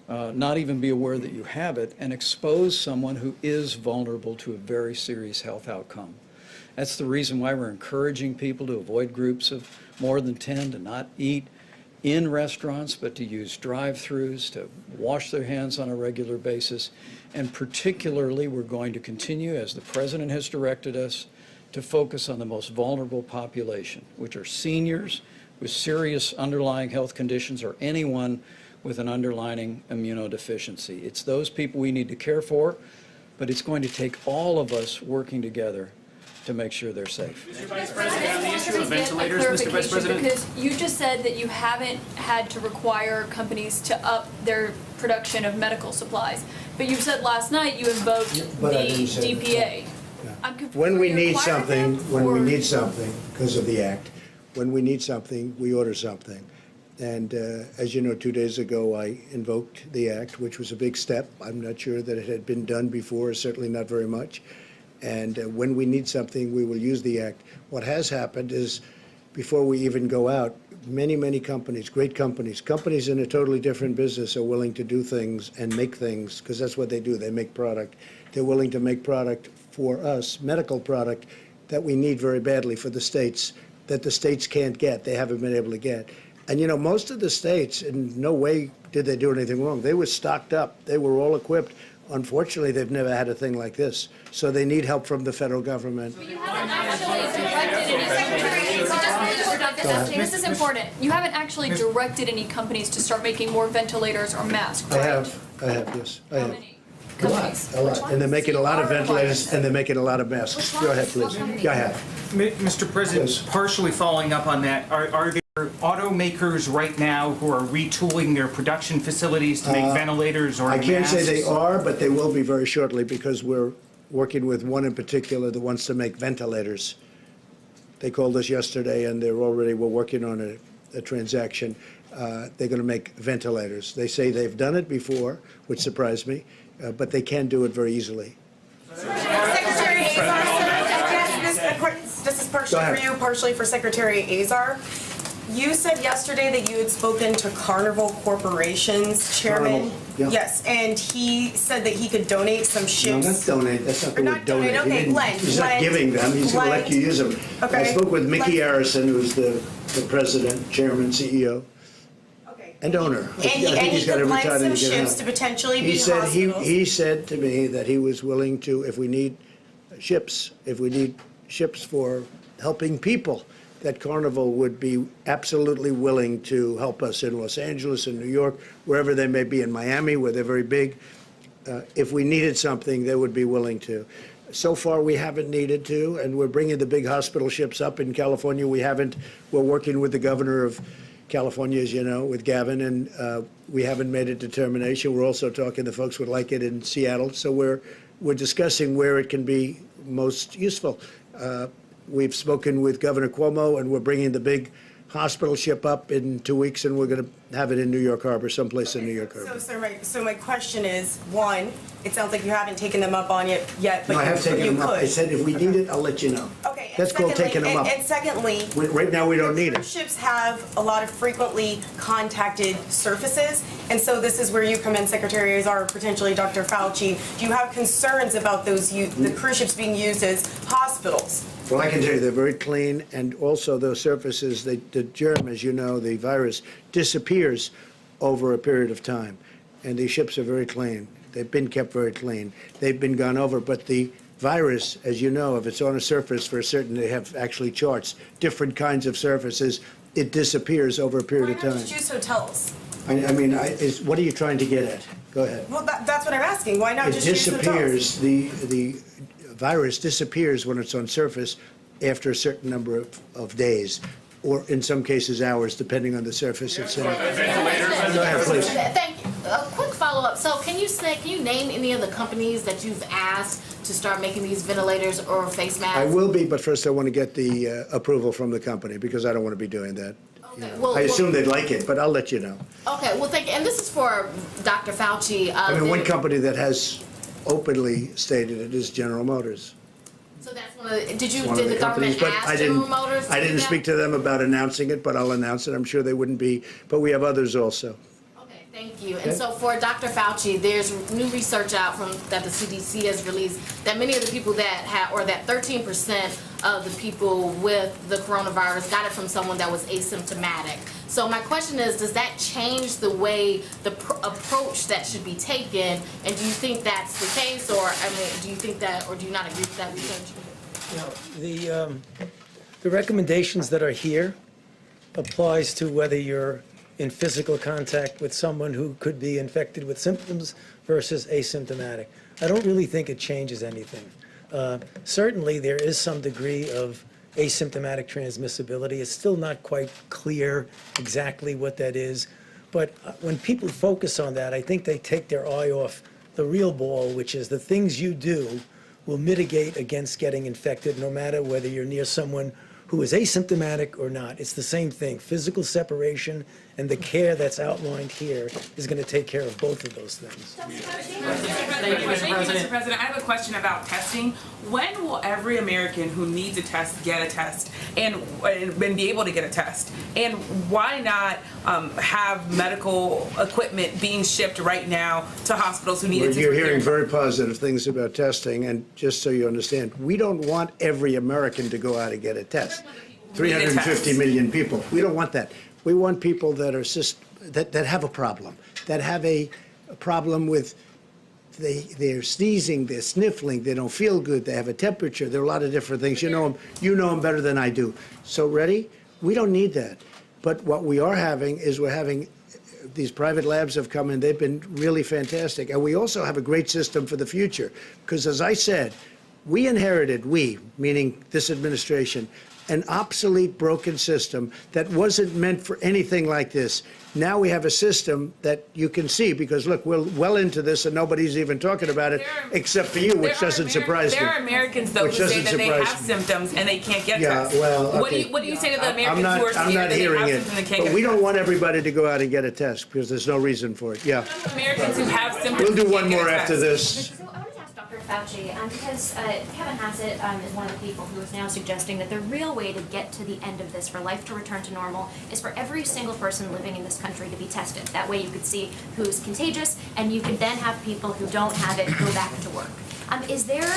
not even be aware that you have it, and expose someone who is vulnerable to a very serious health outcome. That's the reason why we're encouraging people to avoid groups of more than 10, to not eat in restaurants, but to use drive-thrus, to wash their hands on a regular basis. And particularly, we're going to continue, as the President has directed us, to focus on the most vulnerable population, which are seniors with serious underlying health conditions or anyone with an underlying immunodeficiency. It's those people we need to care for, but it's going to take all of us working together to make sure they're safe. Mr. Vice President, on the issue of ventilators, Mr. Vice President. Because you just said that you haven't had to require companies to up their production of medical supplies. But you said last night you invoked the DPA. I'm confused. When we need something, because of the act, when we need something, we order something. And as you know, 2 days ago, I invoked the act, which was a big step. I'm not sure that it had been done before, certainly not very much. And when we need something, we will use the act. What has happened is, before we even go out, many, many companies, great companies in a totally different business are willing to do things and make things, because that's what they do. They make product. They're willing to make product for us, medical product, that we need very badly for the states, that the states can't get, they haven't been able to get. And you know, most of the states, in no way did they do anything wrong. They were stocked up. They were all equipped. Unfortunately, they've never had a thing like this. So they need help from the federal government. But you haven't actually directed any this is important. You haven't actually directed any companies to start making more ventilators or masks, right? I have, yes. I have. A lot. And they're making a lot of ventilators, and they're making a lot of masks. Go ahead, please. Go ahead. Mr. President, partially following up on that, are there automakers right now who are retooling their production facilities to make ventilators or masks? I can't say they are, but they will be very shortly, because we're working with one in particular that wants to make ventilators. They called us yesterday, and we're working on a transaction. They're going to make ventilators. They say they've done it before, which surprised me, but they can do it very easily. Secretary Azar, this is partially for you, partially for Secretary Azar. You said yesterday that you had spoken to Carnival Corporation's chairman. Yeah. Yes, and he said that he could donate some ships. No, not donate. That's not the word donate. Okay, lend. He's not giving them. He's going to let you use them. Okay. I spoke with Mickey Harrison, who's the president, chairman, CEO, and owner. And he could lend some ships to potentially be hospitals. He said to me that he was willing to, if we need ships for helping people, that Carnival would be absolutely willing to help us in Los Angeles, in New York, wherever they may be, in Miami, where they're very big. If we needed something, they would be willing to. So far, we haven't needed to, and we're bringing the big hospital ships up in California. We're working with the governor of California, as you know, with Gavin, and we haven't made a determination. We're also talking to folks who would like it in Seattle, so we're discussing where it can be most useful. We've spoken with Governor Cuomo, and we're bringing the big hospital ship up in 2 weeks, and we're going to have it in New York Harbor, someplace in New York Harbor. So my question is, one, it sounds like you haven't taken them up on it yet, but no, I have taken them up. I said if we need it, I'll let you know. Okay. That's called taking them up. And secondly, right now we don't need it. Ships have a lot of frequently contacted surfaces, and so this is where you come in, Secretary Azar, potentially Dr. Fauci. Do you have concerns about the cruise ships being used as hospitals? Well, I can tell you they're very clean, and also those surfaces, the germ, as you know, the virus, disappears over a period of time. And these ships are very clean. They've been kept very clean. They've been gone over, but the virus, as you know, if it's on a surface for a certain, they have actually charts, different kinds of surfaces, it disappears over a period of time. Why not just use hotels? What are you trying to get at? Go ahead. Well, that's what I'm asking. Why not It just use the disappears, the virus disappears when it's on surface after a certain number of days, or in some cases hours, depending on the surface it's in. Go ahead, please. Thank you. A quick follow-up. So can you name any of the companies that you've asked to start making these ventilators or face masks? I will be, but first I want to get the approval from the company, because I don't want to be doing that. Okay, well, I assume they'd like it, but I'll let you know. Okay, well, thank you. And this is for Dr. Fauci. One company that has openly stated it is General Motors. So that's one of the, did One of the government companies, but ask General Motors? I didn't speak to them about announcing it, but I'll announce it. I'm sure they wouldn't be, but we have others also. Thank you. And so for Dr. Fauci, there's new research out that the CDC has released that many of the people that 13% of the people with the coronavirus got it from someone that was asymptomatic. So my question is, does that change the way, the approach that should be taken? And do you think that's the case, or do you think that, or do you not agree with that research? The recommendations that are here applies to whether you're in physical contact with someone who could be infected with symptoms versus asymptomatic. I don't really think it changes anything. Certainly, there is some degree of asymptomatic transmissibility. It's still not quite clear exactly what that is. But when people focus on that, I think they take their eye off the real ball, which is the things you do will mitigate against getting infected, no matter whether you're near someone who is asymptomatic or not. It's the same thing. Physical separation and the care that's outlined here is going to take care of both of those things. Thank you, Mr. President. I have a question about testing. When will every American who needs a test get a test and be able to get a test? And why not have medical equipment being shipped right now to hospitals who need it? You're hearing very positive things about testing, and just so you understand, we don't want every American to go out and get a test. 350 million people. We don't want that. We want people that are that have a problem, that have a problem with they're sneezing, they're sniffling, they don't feel good, they have a temperature. There are a lot of different things. You know them better than I do. So ready? We don't need that. But what we are having is these private labs have come in. They've been really fantastic. And we also have a great system for the future. Because as I said, we inherited, meaning this administration, an obsolete, broken system that wasn't meant for anything like this. Now we have a system that you can see, because look, we're well into this and nobody's even talking about it except for you, which doesn't surprise me. There are Americans, though, who say that they have symptoms and they can't get tests. Well, okay. What do you say to the Americans who are scared that they have symptoms and they can't get tests? But we don't want everybody to go out and get a test, because there's no reason for it. Yeah. Americans who have symptoms. We'll do one more after this. Fauci, because Kevin Hassett is one of the people who is now suggesting that the real way to get to the end of this, for life to return to normal, is for every single person living in this country to be tested. That way you could see who's contagious, and you could then have people who don't have it go back to work. Is there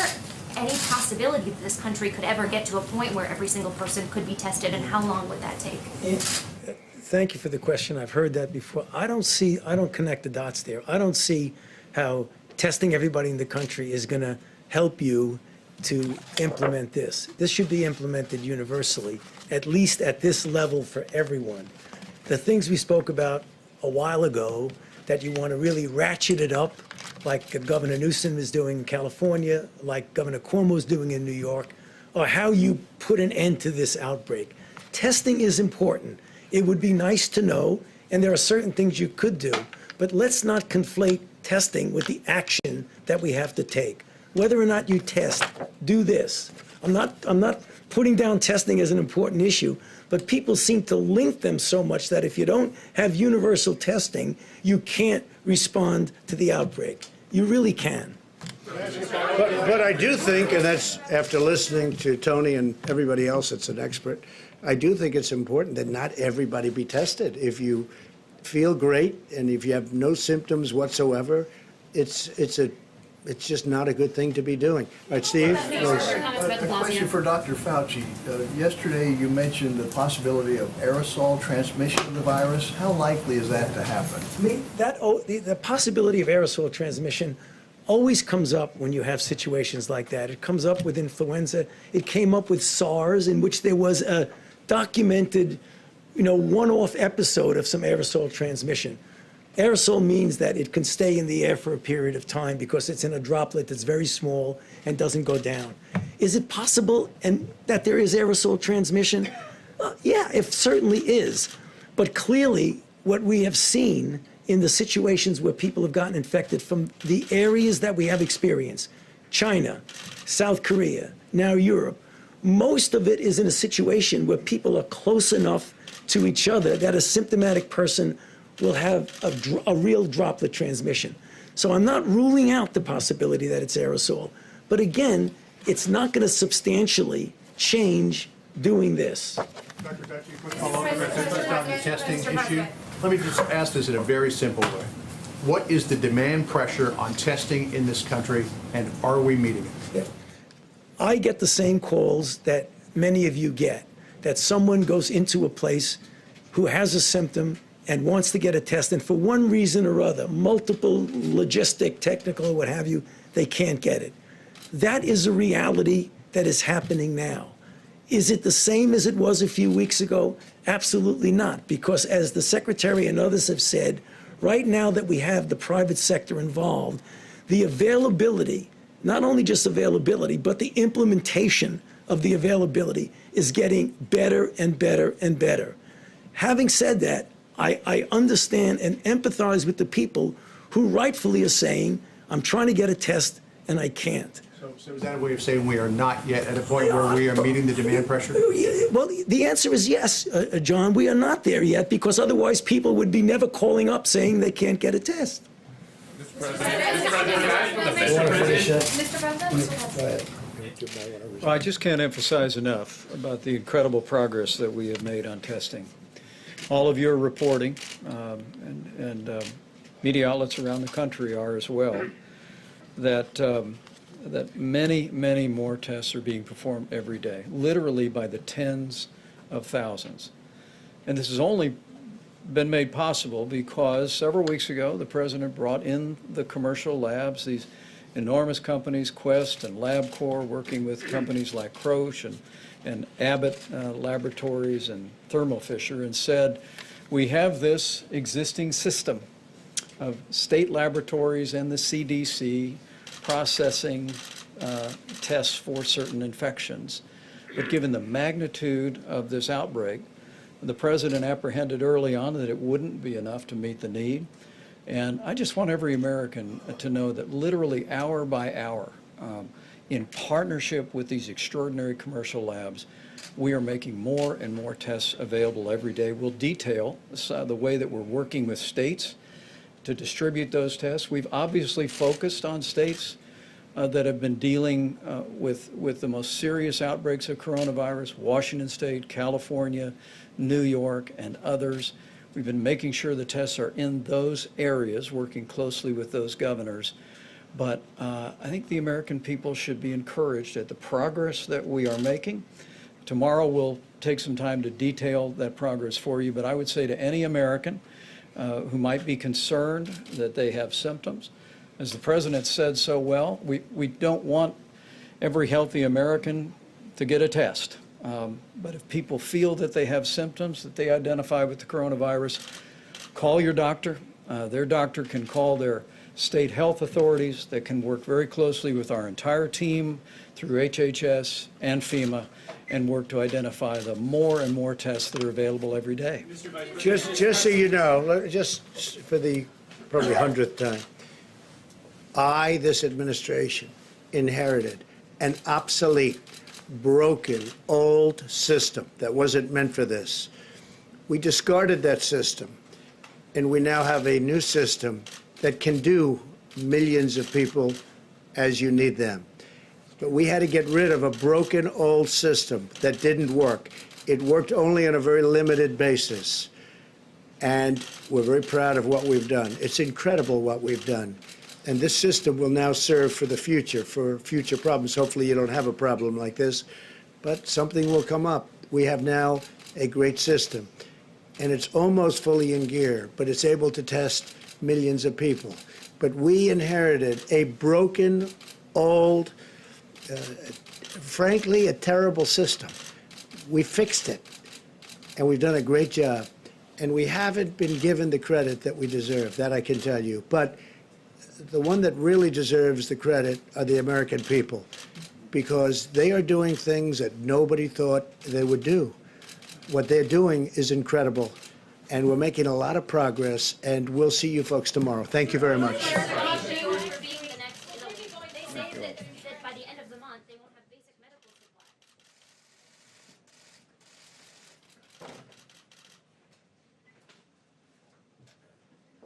any possibility that this country could ever get to a point where every single person could be tested, and how long would that take? Thank you for the question. I've heard that before. I don't connect the dots there. I don't see how testing everybody in the country is going to help you to implement this. This should be implemented universally, at least at this level for everyone. The things we spoke about a while ago, that you want to really ratchet it up, like Governor Newsom is doing in California, like Governor Cuomo is doing in New York, or how you put an end to this outbreak. Testing is important. It would be nice to know, and there are certain things you could do, but let's not conflate testing with the action that we have to take. Whether or not you test, do this. I'm not putting down testing as an important issue, but people seem to link them so much that if you don't have universal testing, you can't respond to the outbreak. You really can. But I do think, and that's after listening to Tony and everybody else that's an expert, I do think it's important that not everybody be tested. If you feel great, and if you have no symptoms whatsoever, it's just not a good thing to be doing. All right, Steve? A question for Dr. Fauci. Yesterday you mentioned the possibility of aerosol transmission of the virus. How likely is that to happen? The possibility of aerosol transmission always comes up when you have situations like that. It comes up with influenza. It came up with SARS, in which there was a documented one-off episode of some aerosol transmission. Aerosol means that it can stay in the air for a period of time because it's in a droplet that's very small and doesn't go down. Is it possible and that there is aerosol transmission? Yeah, it certainly is. But clearly, what we have seen in the situations where people have gotten infected from the areas that we have experienced, China, South Korea, now Europe, most of it is in a situation where people are close enough to each other that a symptomatic person will have a real droplet transmission. So I'm not ruling out the possibility that it's aerosol. But again, it's not going to substantially change doing this. Dr. Fauci, quick follow-up on the testing issue. Let me just ask this in a very simple way. What is the demand pressure on testing in this country, and are we meeting it? I get the same calls that many of you get, that someone goes into a place who has a symptom and wants to get a test, and for one reason or other, multiple, logistic, technical, what have you, they can't get it. That is a reality that is happening now. Is it the same as it was a few weeks ago? Absolutely not, because as the Secretary and others have said, right now that we have the private sector involved, the availability, not only just availability, but the implementation of the availability is getting better and better and better. Having said that, I understand and empathize with the people who rightfully are saying, I'm trying to get a test and I can't. So is that a way of saying we are not yet at a point where we are meeting the demand pressure? Well, the answer is yes, John. We are not there yet because otherwise people would be never calling up saying they can't get a test. Mr. President? Well, I just can't emphasize enough about the incredible progress that we have made on testing. All of you are reporting, and media outlets around the country are as well, that many, many more tests are being performed every day, literally by the tens of thousands. And this has only been made possible because several weeks ago the President brought in the commercial labs, these enormous companies, Quest and LabCorp, working with companies like Roche and Abbott Laboratories and Thermo Fisher, and said, we have this existing system of state laboratories and the CDC processing tests for certain infections. But given the magnitude of this outbreak, the President apprehended early on that it wouldn't be enough to meet the need. And I just want every American to know that literally hour by hour, in partnership with these extraordinary commercial labs, we are making more and more tests available every day. We'll detail the way that we're working with states to distribute those tests. We've obviously focused on states that have been dealing with the most serious outbreaks of coronavirus: Washington State, California, New York, and others. We've been making sure the tests are in those areas, working closely with those governors. But I think the American people should be encouraged at the progress that we are making. Tomorrow we'll take some time to detail that progress for you, but I would say to any American who might be concerned that they have symptoms, as the President said so well, we don't want every healthy American to get a test. But if people feel that they have symptoms that they identify with the coronavirus, call your doctor. Their doctor can call their state health authorities that can work very closely with our entire team through HHS and FEMA and work to identify the more and more tests that are available every day. Just so you know, just for the probably 100th time, this administration, inherited an obsolete, broken, old system that wasn't meant for this. We discarded that system, and we now have a new system that can do millions of people as you need them. But we had to get rid of a broken old system that didn't work. It worked only on a very limited basis. And we're very proud of what we've done. It's incredible what we've done. And this system will now serve for the future, for future problems. Hopefully you don't have a problem like this, but something will come up. We have now a great system, and it's almost fully in gear, but it's able to test millions of people. But we inherited a broken, old, frankly, a terrible system. We fixed it, and we've done a great job. And we haven't been given the credit that we deserve, that I can tell you. But the one that really deserves the credit are the American people, because they are doing things that nobody thought they would do. What they're doing is incredible, and we're making a lot of progress, and we'll see you folks tomorrow. Thank you very much. They say that by the end of the month, they won't have basic